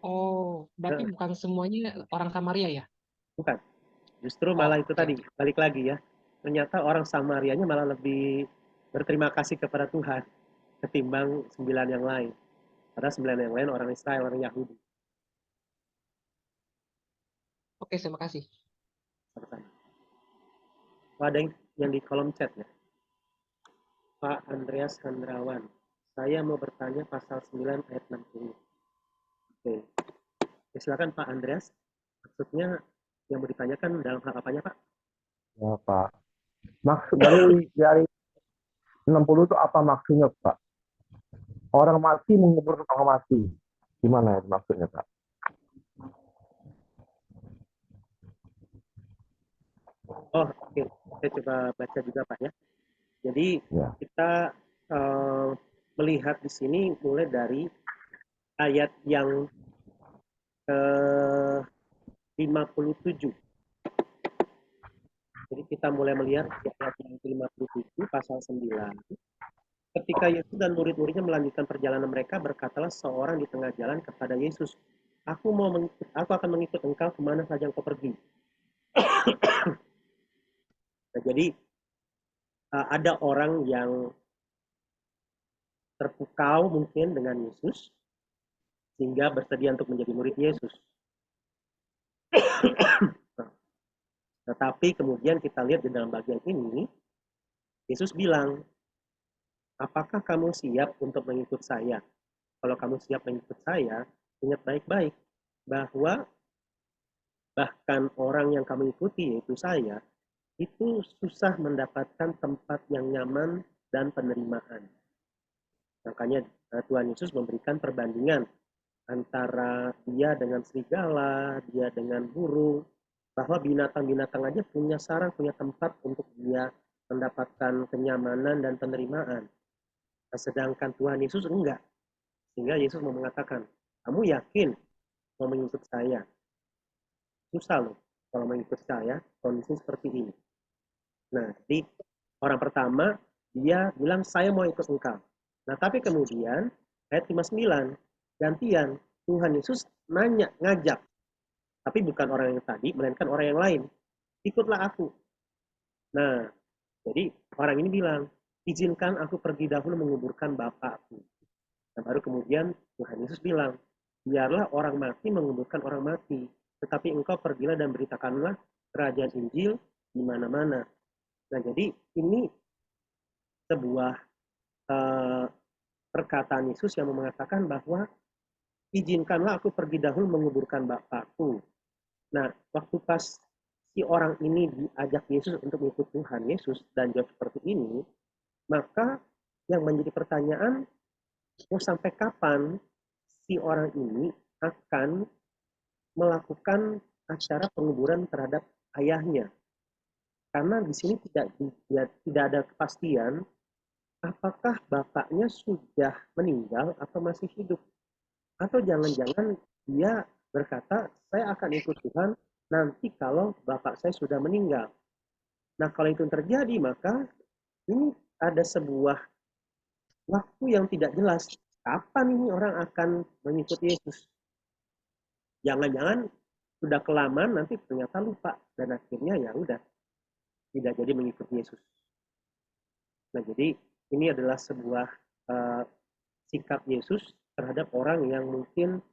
Oh, berarti bukan semuanya orang Samaria ya? Bukan. Justru malah itu oke. tadi, balik lagi ya. Ternyata orang Samarianya malah lebih berterima kasih kepada Tuhan ketimbang 9 yang lain. Padahal 9 yang lain orang Israel, orang Yahudi. Oke, terima kasih. Sama-sama. Oh, ada yang di kolom chat ya. Pak Andreas Handrawan. Saya mau bertanya pasal 9 ayat 60. Oke. Ya, silakan Pak Andreas. Maksudnya yang mau ditanyakan dalam hal apanya, Pak? Ya, Pak. Maksud dari 60 itu apa maksudnya, Pak? Orang mati mengubur orang mati. Gimana itu maksudnya, Pak? Oh, oke. Saya coba baca juga, Pak ya. Jadi Ya. kita melihat di sini mulai dari ayat yang ke-57. Jadi kita mulai melihat di ayat yang ke-57 pasal 9. Ketika Yesus dan murid-muridnya melanjutkan perjalanan mereka, berkatalah seorang di tengah jalan kepada Yesus, aku akan mengikut engkau kemana saja engkau pergi. Nah, jadi ada orang yang terpukau mungkin dengan Yesus, sehingga bersedia untuk menjadi murid Yesus. Tetapi kemudian kita lihat di dalam bagian ini, Yesus bilang, apakah kamu siap untuk mengikut saya? Kalau kamu siap mengikut saya, ingat baik-baik bahwa bahkan orang yang kamu ikuti, yaitu saya, itu susah mendapatkan tempat yang nyaman dan penerimaan. Makanya Tuhan Yesus memberikan perbandingan antara dia dengan serigala, dia dengan burung, bahwa binatang-binatang aja punya sarang, punya tempat untuk dia mendapatkan kenyamanan dan penerimaan. Sedangkan Tuhan Yesus enggak. Sehingga Yesus mau mengatakan, kamu yakin mau mengikut saya? Susah loh kalau mengikut saya, kondisi seperti ini. Nah, jadi orang pertama, dia bilang, saya mau ikut engkau. Nah, tapi kemudian, ayat 59, gantian, Tuhan Yesus ngajak. Tapi bukan orang yang tadi, melainkan orang yang lain. Ikutlah aku. Nah, jadi orang ini bilang, izinkan aku pergi dahulu menguburkan Bapakku. Nah, baru kemudian Tuhan Yesus bilang, biarlah orang mati menguburkan orang mati. Tetapi engkau pergilah dan beritakanlah kerajaan Injil di mana-mana. Nah, jadi ini sebuah perkataan Yesus yang mengatakan bahwa izinkanlah aku pergi dahulu menguburkan Bapakku. Nah, waktu pas si orang ini diajak Yesus untuk mengikut Tuhan Yesus dan jawab seperti ini, maka yang menjadi pertanyaan, mau sampai kapan si orang ini akan melakukan acara penguburan terhadap ayahnya? Karena di sini tidak ada kepastian apakah bapaknya sudah meninggal atau masih hidup. Atau jangan-jangan dia berkata, saya akan ikut Tuhan nanti kalau bapak saya sudah meninggal. Nah, kalau itu terjadi, maka ini ada sebuah waktu yang tidak jelas. Kapan ini orang akan mengikuti Yesus? Jangan-jangan sudah kelamaan nanti ternyata lupa. Dan akhirnya ya udah, tidak jadi mengikuti Yesus. Nah, jadi ini adalah sebuah sikap Yesus terhadap orang yang mungkin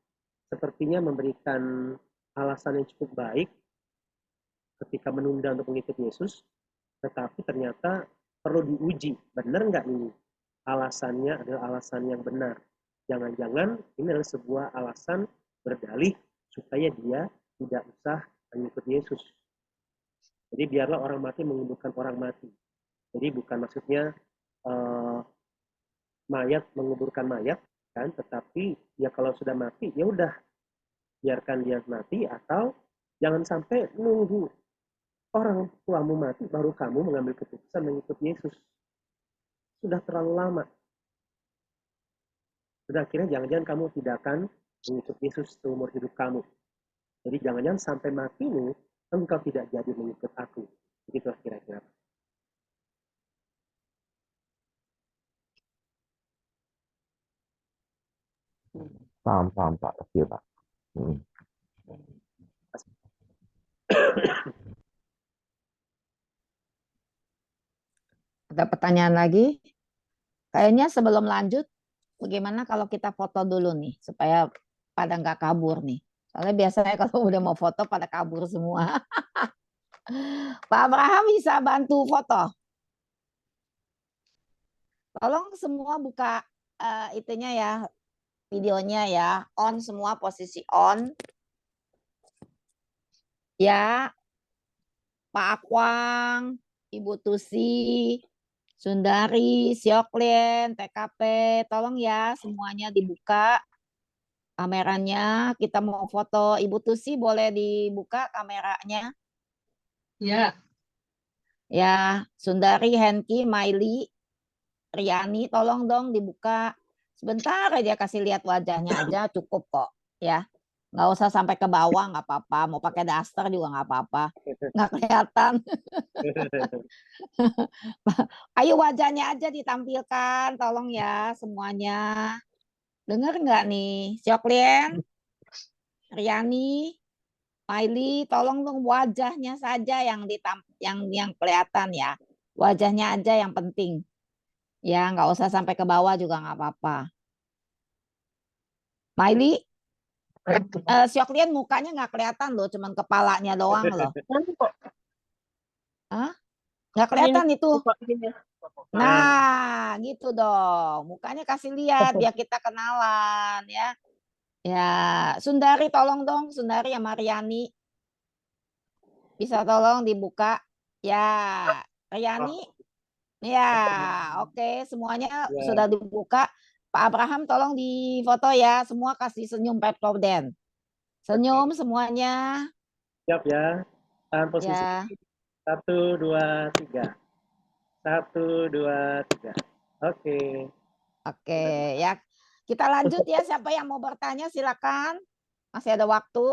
sepertinya memberikan alasan yang cukup baik ketika menunda untuk mengikuti Yesus, tetapi ternyata perlu diuji, benar nggak ini? Alasannya adalah alasan yang benar. Jangan-jangan ini adalah sebuah alasan berdalih supaya dia tidak usah mengikuti Yesus. Jadi biarlah orang mati menguburkan orang mati. Jadi bukan maksudnya mayat menguburkan mayat kan, tetapi ya kalau sudah mati ya udah biarkan dia mati, atau jangan sampai nunggu orang tuamu mati baru kamu mengambil keputusan mengikut Yesus. Sudah terlalu lama. Sudah akhirnya jangan-jangan kamu tidak akan mengikut Yesus seumur hidup kamu. Jadi jangan-jangan sampai matimu engkau tidak jadi mengikut aku. Begitu kira-kira. Paham, Pak. Oke, Pak. Ada pertanyaan lagi? Kayaknya sebelum lanjut, bagaimana kalau kita foto dulu nih, supaya pada nggak kabur nih. Soalnya biasanya kalau udah mau foto pada kabur semua. Pak Abraham bisa bantu foto. Tolong semua buka itunya ya, videonya ya, on semua, posisi on. Ya, Pak Akwang, Ibu Tusi, Sundari, Sioklien, TKP, tolong ya semuanya dibuka kameranya. Kita mau foto. Ibu Tusi boleh dibuka kameranya? Ya. Ya, Sundari, Henki, Maili, Riani, tolong dong dibuka. Sebentar aja kasih lihat wajahnya aja cukup kok ya. Nggak usah sampai ke bawah, nggak apa-apa. Mau pakai daster juga nggak apa-apa. Nggak kelihatan. Ayo wajahnya aja ditampilkan, tolong ya semuanya. Dengar nggak nih, Sioklien, Riani, Maili, tolong dong wajahnya saja yang yang kelihatan ya. Wajahnya aja yang penting. Ya, nggak usah sampai ke bawah juga nggak apa-apa. Maili, Sioklien mukanya nggak kelihatan loh, cuman kepalanya doang loh. Hah? Nggak kelihatan itu. Nah, gitu dong. Mukanya kasih lihat biar kita kenalan ya. Ya, Sundari tolong dong, Sundari ya Mariani. Bisa tolong dibuka. Ya, Riani. Ya, oke, semuanya sudah dibuka. Pak Abraham tolong difoto ya. Semua kasih senyum Pep Corden. Senyum semuanya. Siap ya. Tahan posisi. Ya. 1, 2, 3. 1, 2, 3. Oke. Oke, ya. Kita lanjut ya. Siapa yang mau bertanya silakan. Masih ada waktu.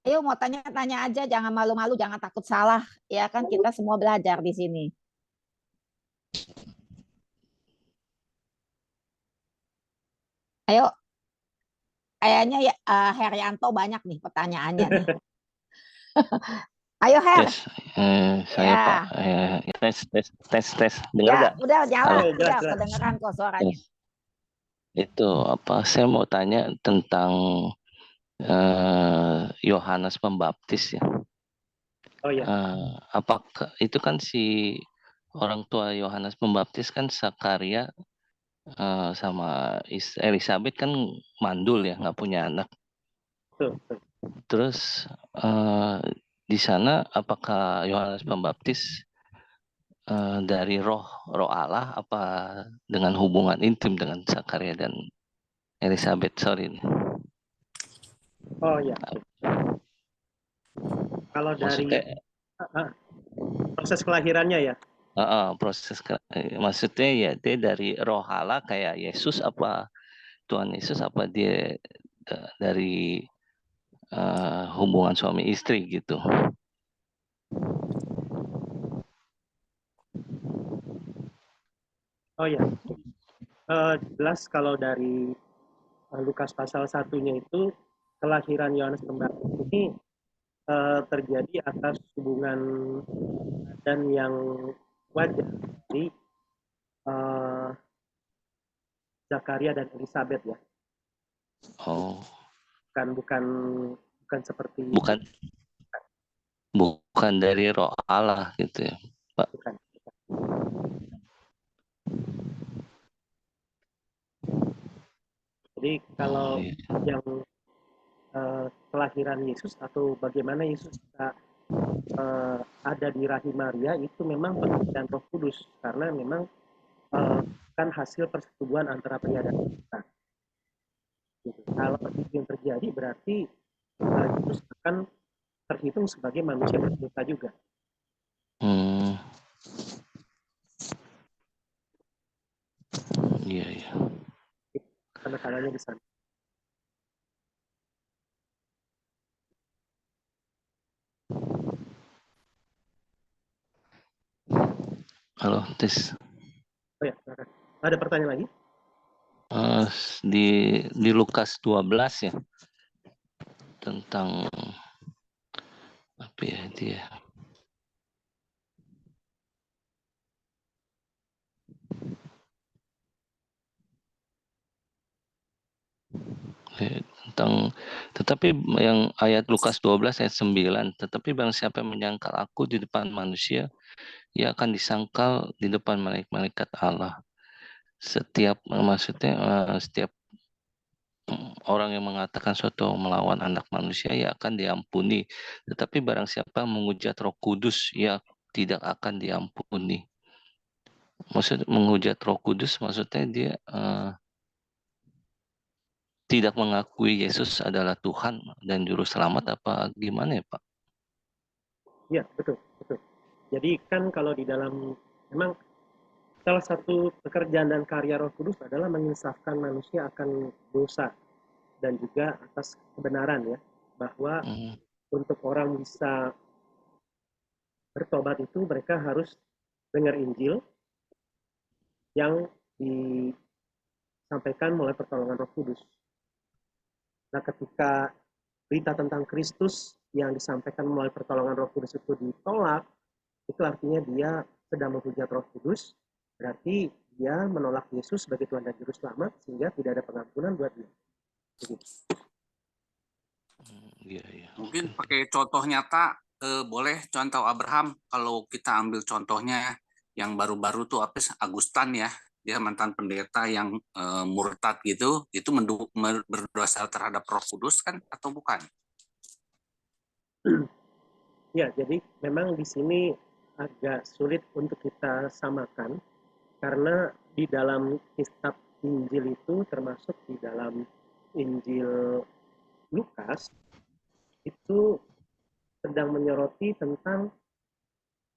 Ayo mau tanya-tanya aja, jangan malu-malu, jangan takut salah. Ya kan kita semua belajar di sini. Ayo, kayaknya ya Herianto banyak nih pertanyaannya nih. Ayo Her. Tes, saya Ya. Pak. Tes. Dengar Ya, nggak? udah nyala, Halo, jelas, udah jelas. kedengeran kok suaranya. Itu apa? Saya mau tanya tentang Yohanes Pembaptis ya. Oh ya. Apakah itu kan si orang tua Yohanes Pembaptis kan Zakaria sama Elizabeth kan mandul ya, nggak punya anak. Betul. Terus di sana apakah Yohanes Pembaptis dari roh Allah apa dengan hubungan intim dengan Zakaria dan Elizabeth? Sorry. Oh ya. Kalau dari proses kelahirannya ya. Maksudnya ya dia dari roh Allah kayak Yesus apa Tuhan Yesus apa dia dari hubungan suami istri gitu. Oh ya. Jelas kalau dari Lukas pasal 1-nya itu kelahiran Yohanes Pembaptis ini terjadi atas hubungan dan yang wajar dari Zakaria dan Elizabeth ya. Oh. Bukan seperti bukan dari roh Allah gitu ya, Pak. Bukan. Jadi Jadi kalau yang kelahiran Yesus atau bagaimana Yesus bisa ada di rahim Maria itu memang pekerjaan Roh Kudus, karena memang kan hasil persetubuhan antara pria dan wanita. Gitu. Kalau itu yang terjadi berarti Yesus akan terhitung sebagai manusia berdosa juga. Iya, iya. Penekanannya di sana. Halo, tes. Oh ya, ada pertanyaan lagi? Di Lukas 12 ya, tentang apa ya dia? Tetapi yang ayat Lukas 12 ayat 9, tetapi barang siapa yang menyangkal aku di depan manusia, ia akan disangkal di depan malaikat Allah. Setiap orang yang mengatakan suatu melawan anak manusia, ia akan diampuni. Tetapi barang siapa menghujat Roh Kudus, ia tidak akan diampuni. Maksud menghujat Roh Kudus maksudnya dia tidak mengakui Yesus adalah Tuhan dan Juru Selamat, apa gimana ya Pak? Iya, betul. Jadi kan kalau di dalam, memang salah satu pekerjaan dan karya Roh Kudus adalah menginsafkan manusia akan dosa dan juga atas kebenaran ya, bahwa untuk orang bisa bertobat itu mereka harus dengar Injil yang disampaikan melalui pertolongan Roh Kudus. Nah, ketika berita tentang Kristus yang disampaikan melalui pertolongan Roh Kudus itu ditolak, itu artinya dia sedang menghujat Roh Kudus, berarti dia menolak Yesus sebagai Tuhan dan Juru Selamat, sehingga tidak ada pengampunan buat dia. Mungkin pakai contoh nyata, boleh contoh Abraham. Kalau kita ambil contohnya yang baru-baru tuh Agustan ya, dia mantan pendeta yang murtad gitu, itu berdosa terhadap Roh Kudus kan atau bukan? Ya, jadi memang di sini agak sulit untuk kita samakan, karena di dalam kitab Injil itu, termasuk di dalam Injil Lukas, itu sedang menyoroti tentang,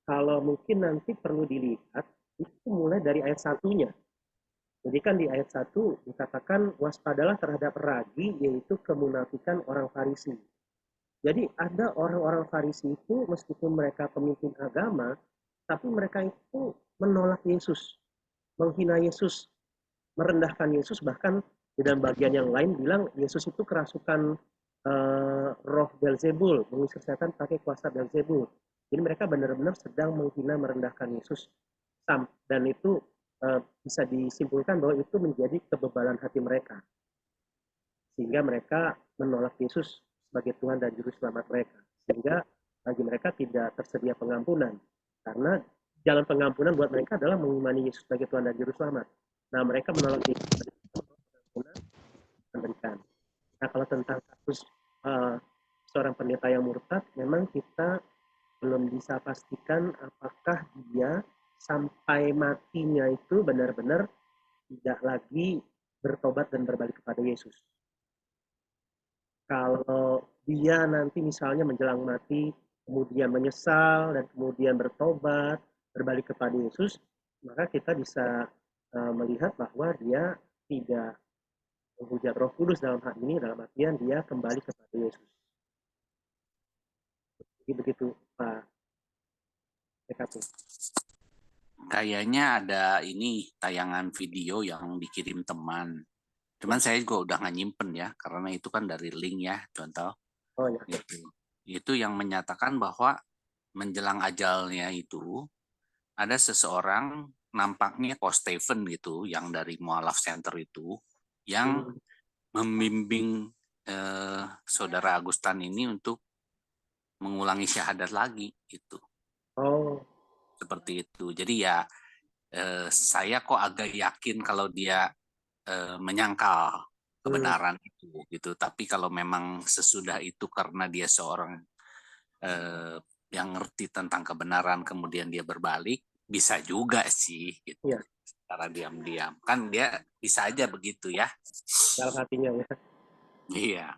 kalau mungkin nanti perlu dilihat, itu mulai dari ayat 1-nya. Jadi kan di ayat 1 dikatakan, waspadalah terhadap ragi, yaitu kemunafikan orang Farisi. Jadi ada orang-orang Farisi itu, meskipun mereka pemimpin agama, tapi mereka itu menolak Yesus, menghina Yesus, merendahkan Yesus, bahkan di dalam bagian yang lain bilang Yesus itu kerasukan roh Beelzebul, mengusir setan pakai kuasa Beelzebul. Jadi mereka benar-benar sedang menghina, merendahkan Yesus. Dan itu bisa disimpulkan bahwa itu menjadi kebebalan hati mereka, sehingga mereka menolak Yesus sebagai Tuhan dan Juru Selamat mereka. Sehingga bagi mereka tidak tersedia pengampunan. Karena jalan pengampunan buat mereka adalah mengimani Yesus sebagai Tuhan dan Juru Selamat. Nah, mereka menolak Yesus sebagai pengampunan memberikan. Nah, kalau tentang kasus seorang pendeta yang murtad, memang kita belum bisa pastikan apakah dia sampai matinya itu benar-benar tidak lagi bertobat dan berbalik kepada Yesus. Kalau dia nanti misalnya menjelang mati, kemudian menyesal, dan kemudian bertobat, berbalik kepada Yesus, maka kita bisa melihat bahwa dia tidak menghujat Roh Kudus dalam hal ini, dalam artian dia kembali kepada Yesus. Jadi begitu Pak PKP. Kayaknya ada ini tayangan video yang dikirim teman. Cuman saya juga udah nggak nyimpen ya, karena itu kan dari link ya, contoh. Oh ya. Itu yang menyatakan bahwa menjelang ajalnya itu ada seseorang nampaknya Coach Stephen gitu, yang dari Mualaf Center itu, yang membimbing saudara Agustan ini untuk mengulangi syahadat lagi gitu. Oh. Seperti itu. Jadi ya saya kok agak yakin kalau dia menyangkal kebenaran itu gitu. Tapi kalau memang sesudah itu karena dia seorang yang ngerti tentang kebenaran kemudian dia berbalik, bisa juga sih gitu. Iya. Secara diam-diam. Kan dia bisa aja begitu ya. Dalam hatinya ya. Iya.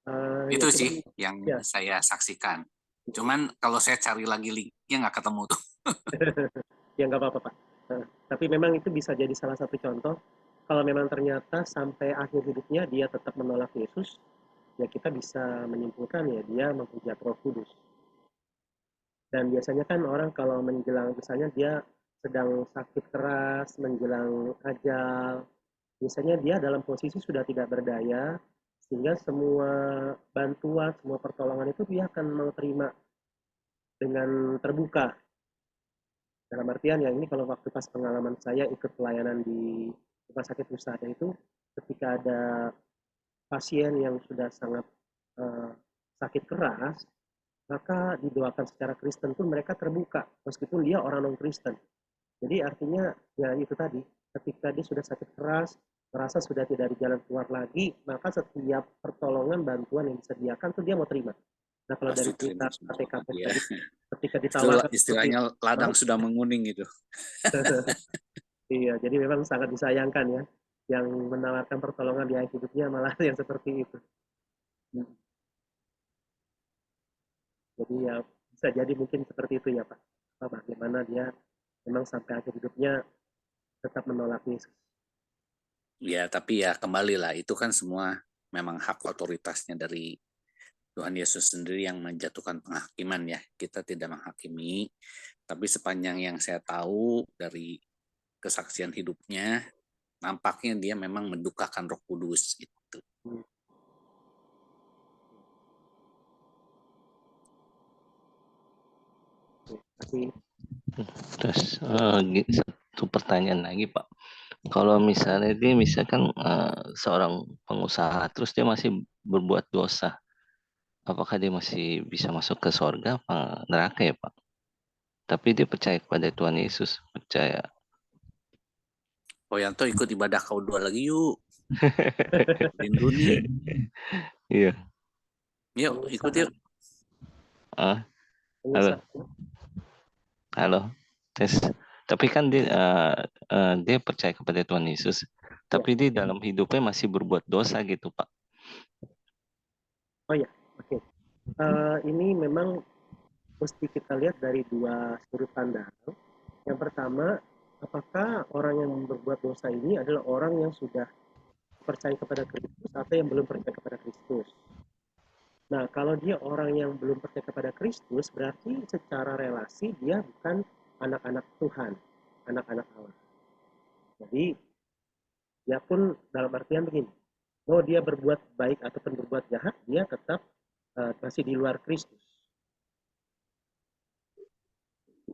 Ya Itu cuman sih yang ya. saya saksikan. Cuman kalau saya cari lagi linknya nggak ketemu tuh. Ya nggak apa-apa Pak. Tapi memang itu bisa jadi salah satu contoh. Kalau memang ternyata sampai akhir hidupnya dia tetap menolak Yesus, ya kita bisa menyimpulkan ya dia menghujat Roh Kudus. Dan biasanya kan orang kalau menjelang, misalnya dia sedang sakit keras, menjelang ajal, biasanya dia dalam posisi sudah tidak berdaya, sehingga semua bantuan, semua pertolongan itu dia akan mau terima dengan terbuka. Dalam artian ya ini kalau waktu pas pengalaman saya ikut pelayanan di rumah sakit Husada itu, ketika ada pasien yang sudah sangat sakit keras, maka didoakan secara Kristen pun mereka terbuka, meskipun dia orang non-Kristen. Jadi artinya ya itu tadi, ketika dia sudah sakit keras, merasa sudah tidak di jalan keluar lagi, maka setiap pertolongan, bantuan yang disediakan tuh dia mau terima. Nah kalau Pasti dari cerita terima semua. KTKP Iya. tadi, ketika Itu ditawarkan istilahnya ladang mau, sudah menguning gitu. iya, jadi memang sangat disayangkan ya, yang menawarkan pertolongan di akhir hidupnya malah yang seperti itu. Jadi ya bisa jadi mungkin seperti itu ya Pak. Bagaimana dia memang sampai akhir hidupnya tetap menolak Yesus. Ya, tapi ya kembali lah, itu kan semua memang hak otoritasnya dari Tuhan Yesus sendiri yang menjatuhkan penghakiman ya. Kita tidak menghakimi, tapi sepanjang yang saya tahu dari kesaksian hidupnya, nampaknya dia memang mendukakan Roh Kudus gitu. Terus satu pertanyaan lagi Pak. Kalau misalnya dia misalkan seorang pengusaha terus dia masih berbuat dosa, apakah dia masih bisa masuk ke surga apa neraka ya Pak? Tapi dia percaya kepada Tuhan Yesus, percaya. Oh Yanto ikut ibadah kau dua lagi yuk. Rindu nih. Iya. Yuk ikut yuk. Halo. Halo. Tes. Tapi kan dia dia percaya kepada Tuhan Yesus, tapi di dalam hidupnya masih berbuat dosa gitu Pak. Oh ya, oke. Ini memang mesti kita lihat dari dua sudut pandang. Yang pertama, apakah orang yang berbuat dosa ini adalah orang yang sudah percaya kepada Kristus atau yang belum percaya kepada Kristus? Nah, kalau dia orang yang belum percaya kepada Kristus, berarti secara relasi dia bukan anak-anak Tuhan, anak-anak Allah. Jadi, dia pun dalam artian begini, mau dia berbuat baik ataupun berbuat jahat, dia tetap masih di luar Kristus.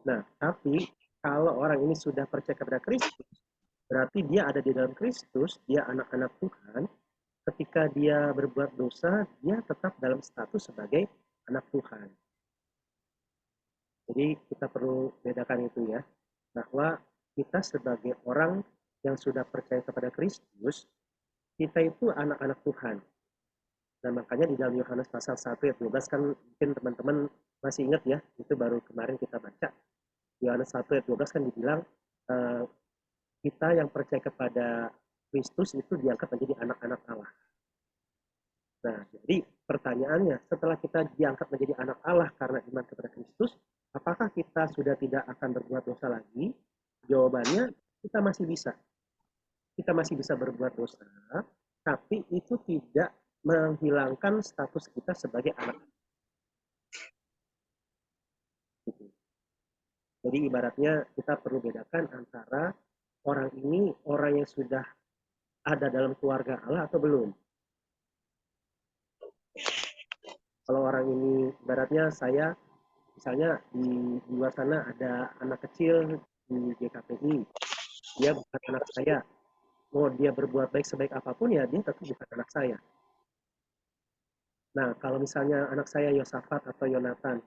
Nah, tapi kalau orang ini sudah percaya kepada Kristus, berarti dia ada di dalam Kristus, dia anak-anak Tuhan. Ketika dia berbuat dosa, dia tetap dalam status sebagai anak Tuhan. Jadi kita perlu bedakan itu ya, bahwa kita sebagai orang yang sudah percaya kepada Kristus, kita itu anak-anak Tuhan. Nah makanya di dalam Yohanes pasal 1 ayat 12 kan mungkin teman-teman masih ingat ya, itu baru kemarin kita baca. Yohanes 1 ayat 12 kan dibilang kita yang percaya kepada Kristus itu diangkat menjadi anak-anak Allah. Nah, jadi pertanyaannya, setelah kita diangkat menjadi anak Allah karena iman kepada Kristus, apakah kita sudah tidak akan berbuat dosa lagi? Jawabannya, kita masih bisa. Kita masih bisa berbuat dosa, tapi itu tidak menghilangkan status kita sebagai anak. Jadi ibaratnya kita perlu bedakan antara orang ini, orang yang sudah ada dalam keluarga Allah atau belum. Kalau orang ini, ibaratnya saya, misalnya di luar sana ada anak kecil di GKPI, dia bukan anak saya. Mau dia berbuat baik sebaik apapun ya dia tetap bukan anak saya. Nah kalau misalnya anak saya Yosafat atau Yonatan,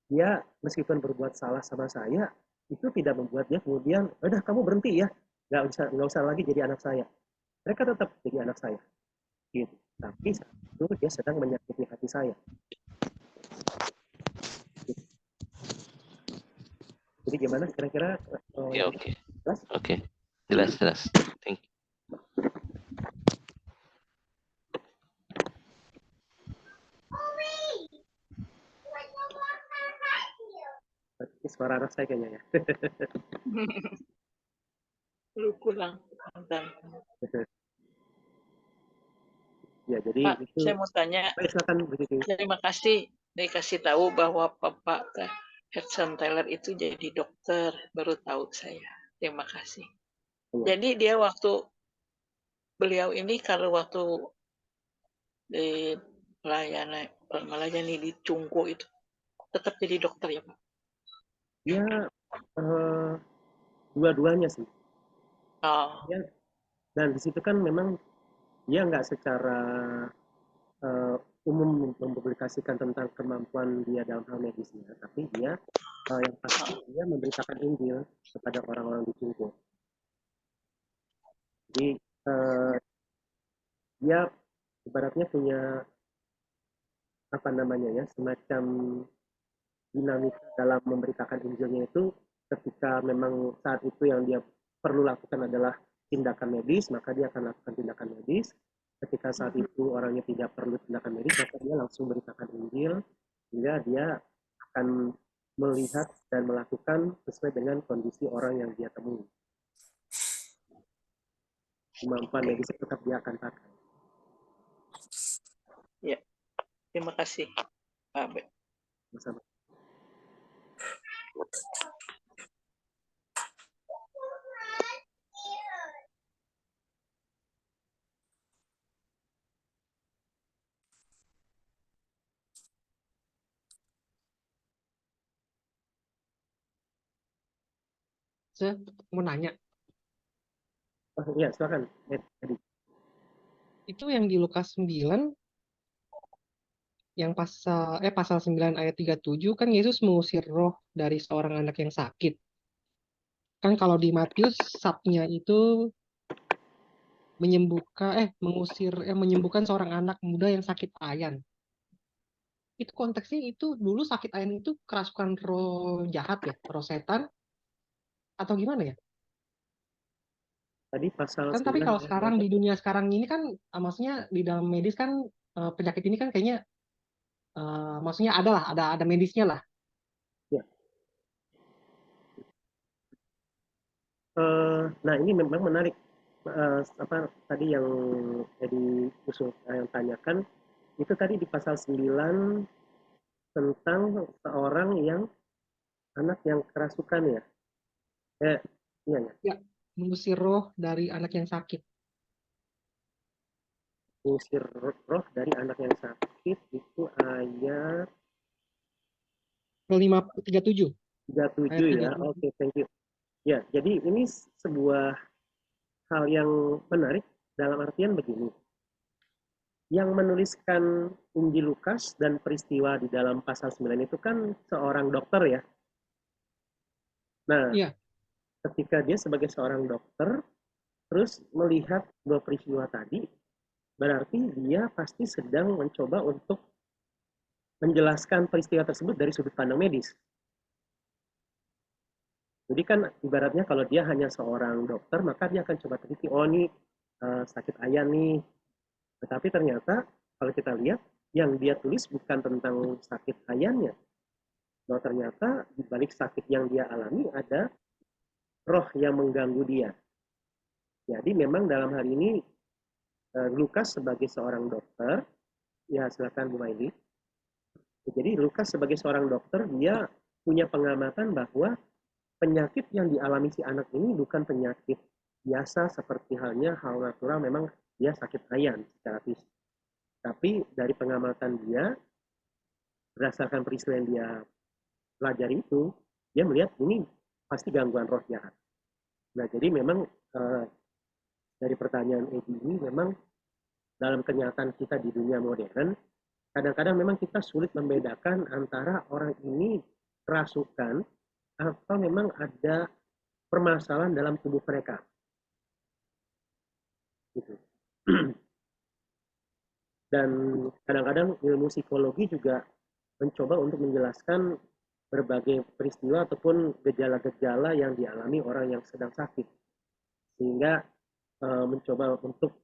dia meskipun berbuat salah sama saya, itu tidak membuat dia kemudian, udah kamu berhenti ya, nggak usah lagi jadi anak saya. Mereka tetap jadi anak saya, gitu. Tapi saat itu dia sedang menyakiti hati saya. Gitu. Jadi gimana kira-kira? Oke. Jelas? Oke. Jelas. Thank you. Ini suara anak saya kayaknya ya. Lu kurang. Ya, jadi Pak, itu. saya mau tanya. Baik, silakan begitu. Terima kasih dikasih tahu bahwa Bapak Hudson Taylor itu jadi dokter. Baru tahu saya. Terima kasih. Ya. Jadi dia beliau ini kalau waktu di melayani di Cungko itu tetap jadi dokter ya Pak? Ya, dua-duanya sih. Oh. Ya, dan di situ kan memang dia nggak secara umum mempublikasikan tentang kemampuan dia dalam hal medisnya, tapi dia yang pasti dia memberitakan Injil kepada orang-orang di Cungko. Jadi dia ibaratnya punya apa namanya ya, semacam dinamika dalam memberitakan Injilnya itu ketika memang saat itu yang dia perlu lakukan adalah tindakan medis, maka dia akan lakukan tindakan medis. Ketika saat itu orangnya tidak perlu tindakan medis, maka dia langsung beritakan Injil, sehingga dia akan melihat dan melakukan sesuai dengan kondisi orang yang dia temui. Kemampuan medis tetap dia akan pakai. Ya, terima kasih Pak Abe. Bersama. Saya mau nanya, Ya, silakan. itu yang di Lukas 9, yang pasal 9 ayat 37 kan Yesus mengusir roh dari seorang anak yang sakit. Kan kalau di Matius sabnya itu menyembuhkan seorang anak muda yang sakit ayan. Itu konteksnya itu dulu sakit ayan itu kerasukan roh jahat ya, roh setan atau gimana ya? Tadi pasal Kan tapi kalau 9 sekarang di dunia sekarang ini kan maksudnya di dalam medis kan penyakit ini kan kayaknya maksudnya ada medisnya lah. Ya. Nah, ini memang menarik. Apa tadi yang Edi yang tanyakan itu tadi di pasal 9 tentang seorang yang anak yang kerasukan ya. Iya ya. Ya, mengusir roh dari anak yang sakit. Mengusir roh dari anak yang sakit itu ayat 537. 37 ya. Oke, thank you. Ya, jadi ini sebuah hal yang menarik dalam artian begini. Yang menuliskan Injil Lukas dan peristiwa di dalam pasal 9 itu kan seorang dokter ya. Nah, Iya. ketika dia sebagai seorang dokter, terus melihat dua peristiwa tadi, berarti dia pasti sedang mencoba untuk menjelaskan peristiwa tersebut dari sudut pandang medis. Jadi kan ibaratnya kalau dia hanya seorang dokter, maka dia akan coba teliti, oh ini sakit ayan nih. Tetapi ternyata kalau kita lihat, yang dia tulis bukan tentang sakit ayannya. Bahwa ternyata di balik sakit yang dia alami ada roh yang mengganggu dia. Jadi memang dalam hal ini Lukas sebagai seorang dokter, ya silakan Bu Maili. Jadi Lukas sebagai seorang dokter, dia punya pengamatan bahwa penyakit yang dialami si anak ini bukan penyakit biasa seperti halnya hal natural, memang dia sakit ayan secara fisik. Tapi dari pengamatan dia, berdasarkan peristiwa yang dia pelajari itu, dia melihat ini pasti gangguan roh jahat. Nah, jadi memang dari pertanyaan Edi ini memang dalam kenyataan kita di dunia modern, kadang-kadang memang kita sulit membedakan antara orang ini kerasukan atau memang ada permasalahan dalam tubuh mereka. gitu. Dan kadang-kadang ilmu psikologi juga mencoba untuk menjelaskan berbagai peristiwa ataupun gejala-gejala yang dialami orang yang sedang sakit, sehingga mencoba untuk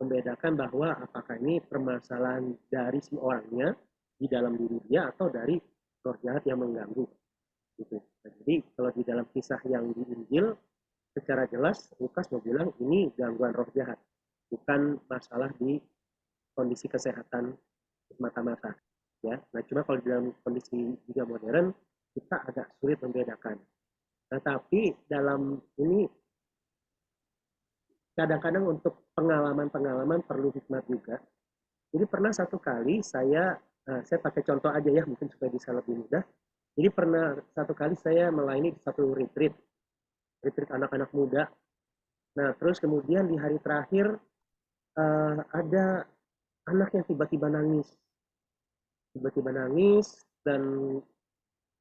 membedakan bahwa apakah ini permasalahan dari si orangnya di dalam diri dia atau dari roh jahat yang mengganggu gitu. Nah, jadi kalau di dalam kisah yang di Injil secara jelas Lukas mau bilang ini gangguan roh jahat, bukan masalah di kondisi kesehatan mata-mata ya. Nah, cuma kalau di dalam kondisi juga modern kita agak sulit membedakan. Nah, tapi dalam ini kadang-kadang untuk pengalaman-pengalaman perlu hikmat juga. Jadi pernah satu kali saya pakai contoh aja ya, mungkin supaya bisa lebih mudah. Jadi pernah satu kali saya melayani satu retreat anak-anak muda. Nah, terus kemudian di hari terakhir ada anak yang tiba-tiba nangis. Dan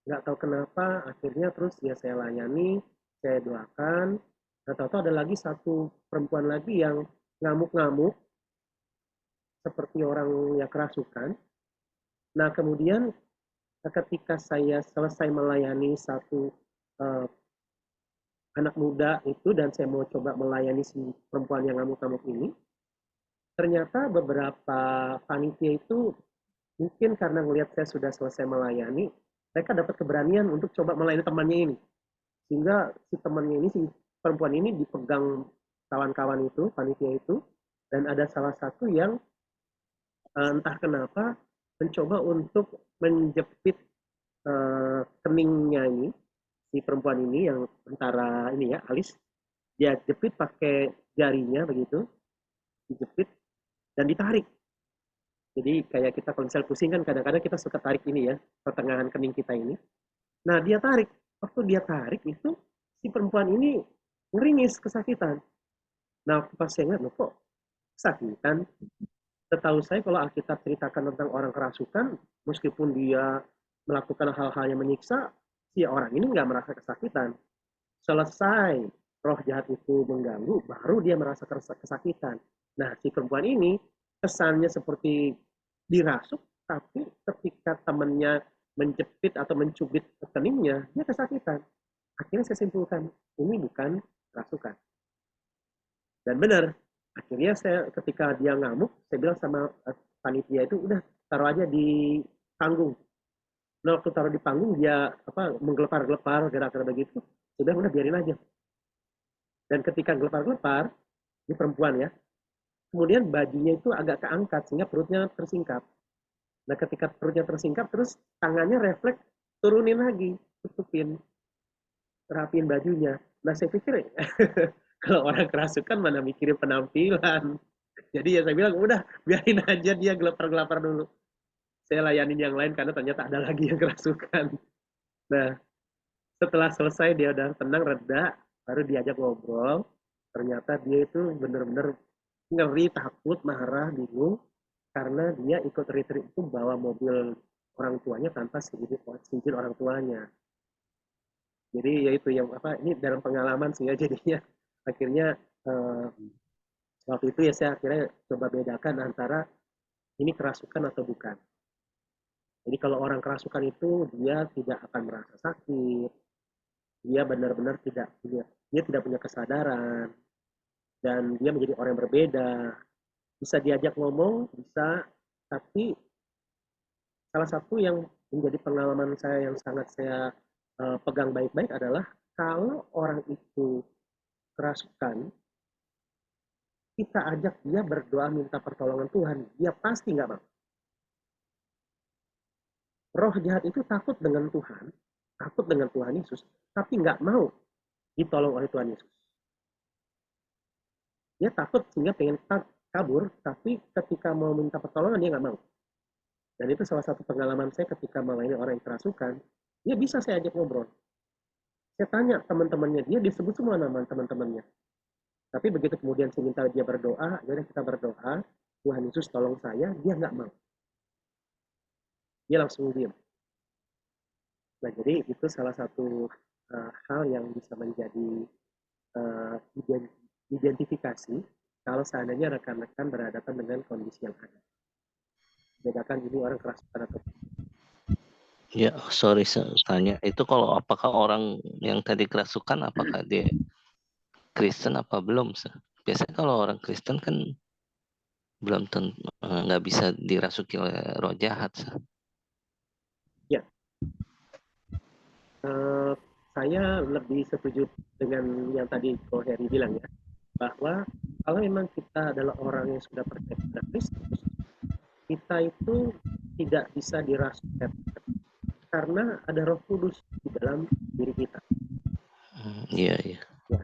nggak tahu kenapa akhirnya terus ya saya layani, saya doakan. Nah, tahu-tahu ada lagi satu perempuan lagi yang ngamuk-ngamuk seperti orang yang kerasukan. Nah, kemudian ketika saya selesai melayani satu anak muda itu dan saya mau coba melayani si perempuan yang ngamuk-ngamuk ini, ternyata beberapa panitia itu mungkin karena melihat saya sudah selesai melayani, mereka dapat keberanian untuk coba melayani temannya ini. Sehingga si temannya ini, si perempuan ini dipegang kawan-kawan itu, panitia itu, dan ada salah satu yang entah kenapa mencoba untuk menjepit keningnya ini, si perempuan ini yang antara ini ya, alis, dia jepit pakai jarinya begitu, dijepit dan ditarik. Jadi kayak kita kalau misalnya pusing kan kadang-kadang kita suka tarik ini ya, pertengahan kening kita ini. Nah, dia tarik. Waktu dia tarik itu, si perempuan ini ngeringis kesakitan. Nah, pas saya ingat, loh kok kesakitan? Setahu saya kalau Alkitab ceritakan tentang orang kerasukan, meskipun dia melakukan hal-hal yang menyiksa, si orang ini nggak merasa kesakitan. Selesai roh jahat itu mengganggu, baru dia merasa kesakitan. Nah, si perempuan ini kesannya seperti dirasuk, tapi ketika temannya menjepit atau mencubit keningnya, dia kesakitan. Akhirnya saya simpulkan, ini bukan kerasukan. Dan benar, akhirnya saya ketika dia ngamuk, saya bilang sama panitia itu, udah taruh aja di panggung. Nah, waktu taruh di panggung, dia menggelepar-gelepar, gerak-gerak begitu, sudah biarin aja. Dan ketika gelepar-gelepar, ini perempuan ya, kemudian bajunya itu agak keangkat, sehingga perutnya tersingkap. Nah, ketika perutnya tersingkap, terus tangannya refleks, turunin lagi, tutupin, rapiin bajunya. Nah, saya pikir, kalau orang kerasukan mana mikirin penampilan. Jadi ya saya bilang, udah, biarin aja dia gelepar-gelepar dulu. Saya layanin yang lain, karena ternyata ada lagi yang kerasukan. Nah, setelah selesai, dia udah tenang, reda, baru diajak ngobrol. Ternyata dia itu benar-benar ngeri, takut, marah, bingung, karena dia ikut retreat itu bawa mobil orang tuanya tanpa izin orang tuanya. Jadi ya itu yang ini dalam pengalaman sih ya, jadinya akhirnya waktu itu ya saya akhirnya coba bedakan antara ini kerasukan atau bukan. Jadi kalau orang kerasukan itu dia tidak akan merasa sakit, dia benar-benar tidak punya kesadaran, dan dia menjadi orang yang berbeda. Bisa diajak ngomong, bisa, tapi salah satu yang menjadi pengalaman saya yang sangat saya pegang baik-baik adalah kalau orang itu kerasukan, kita ajak dia berdoa minta pertolongan Tuhan, dia pasti nggak mau. Roh jahat itu takut dengan Tuhan Yesus, tapi nggak mau ditolong oleh Tuhan Yesus. Dia takut sehingga pengen kabur, tapi ketika mau minta pertolongan dia nggak mau. Dan itu salah satu pengalaman saya ketika melayani orang yang kerasukan, dia bisa saya ajak ngobrol. Saya tanya teman-temannya, dia disebut semua nama teman-temannya. Tapi begitu kemudian saya minta dia berdoa, jadi kita berdoa, Tuhan Yesus tolong saya, dia nggak mau. Dia langsung diam. Nah, jadi itu salah satu hal yang bisa menjadi identifikasi kalau seandainya rekan-rekan berhadapan dengan kondisi yang ada. Bedakan ini orang kerasukan atau Ya, sorry tanya. Itu kalau apakah orang yang tadi kerasukan apakah dia Kristen apa belum? Biasanya kalau orang Kristen kan belum tentu nggak bisa dirasuki oleh roh jahat. ya. Saya lebih setuju dengan yang tadi Ko Heri bilang ya, bahwa kalau memang kita adalah orang yang sudah percaya pada Kristus, kita itu tidak bisa dirasukan karena ada Roh Kudus di dalam diri kita. Iya, iya. Ya.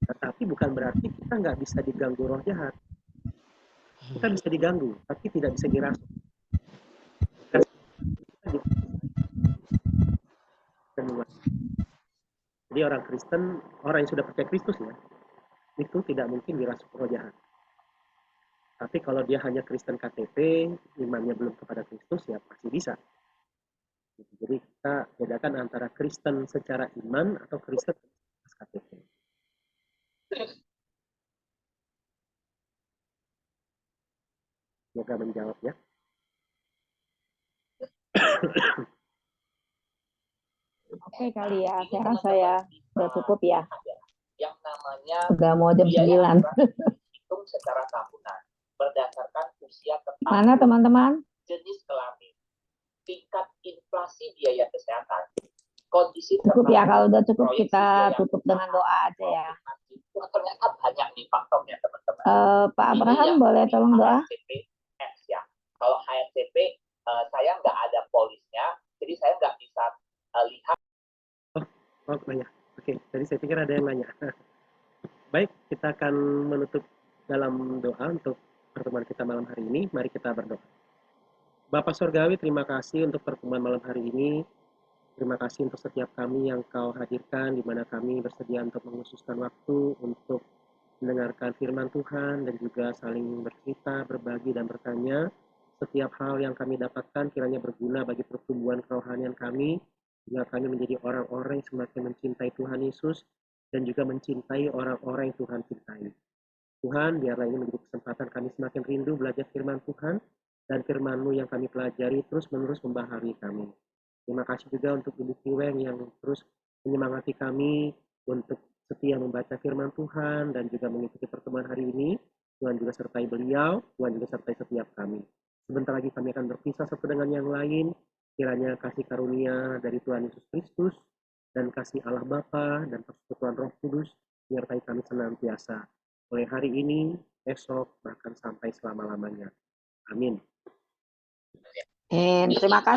Tetapi bukan berarti kita nggak bisa diganggu roh jahat. Kita bisa diganggu, tapi tidak bisa dirasuki. Jadi orang Kristen, orang yang sudah percaya Kristus ya, itu tidak mungkin dirasuki roh jahat. Tapi kalau dia hanya Kristen KTP, imannya belum kepada Kristus, ya pasti bisa. Jadi kita bedakan antara Kristen secara iman atau Kristen secara KTP. Semoga menjawab ya. Oke kali ya, saya rasa ya udah cukup ya. Yang namanya Udah mau jam 9. hitung secara tahunan berdasarkan usia tertentu, Mana teman-teman? jenis kelamin, tingkat inflasi biaya kesehatan, kondisi Cukup ya, tertentu, kalau udah cukup proyeksi kita biaya tutup dengan doa aja ya. Wah, ternyata banyak nih faktornya teman-teman. Pak Ini Abraham yang boleh di tolong doa? HRCP X ya. Kalau HRCP saya nggak ada polisnya, jadi saya nggak bisa lihat. Oh, nanya. Oke, tadi saya pikir ada yang nanya. Baik, kita akan menutup dalam doa untuk pertemuan kita malam hari ini. Mari kita berdoa. Bapak Surgawi, terima kasih untuk pertemuan malam hari ini. Terima kasih untuk setiap kami yang Kau hadirkan, di mana kami bersedia untuk mengkhususkan waktu untuk mendengarkan firman Tuhan dan juga saling bercerita, berbagi, dan bertanya. Setiap hal yang kami dapatkan kiranya berguna bagi pertumbuhan kerohanian kami, sehingga kami menjadi orang-orang yang semakin mencintai Tuhan Yesus dan juga mencintai orang-orang yang Tuhan cintai. Tuhan, biarlah ini menjadi kesempatan kami semakin rindu belajar firman Tuhan, dan firman-Mu yang kami pelajari terus-menerus membaharui kami. Terima kasih juga untuk Ibu Kiweng yang terus menyemangati kami untuk setia membaca firman Tuhan dan juga mengikuti pertemuan hari ini. Tuhan juga sertai beliau, Tuhan juga sertai setiap kami. Sebentar lagi kami akan berpisah satu dengan yang lain. Kiranya kasih karunia dari Tuhan Yesus Kristus dan kasih Allah Bapa dan persekutuan Roh Kudus menyertai kami senantiasa mulai hari ini, esok, bahkan sampai selama-lamanya. Amin. Terima kasih.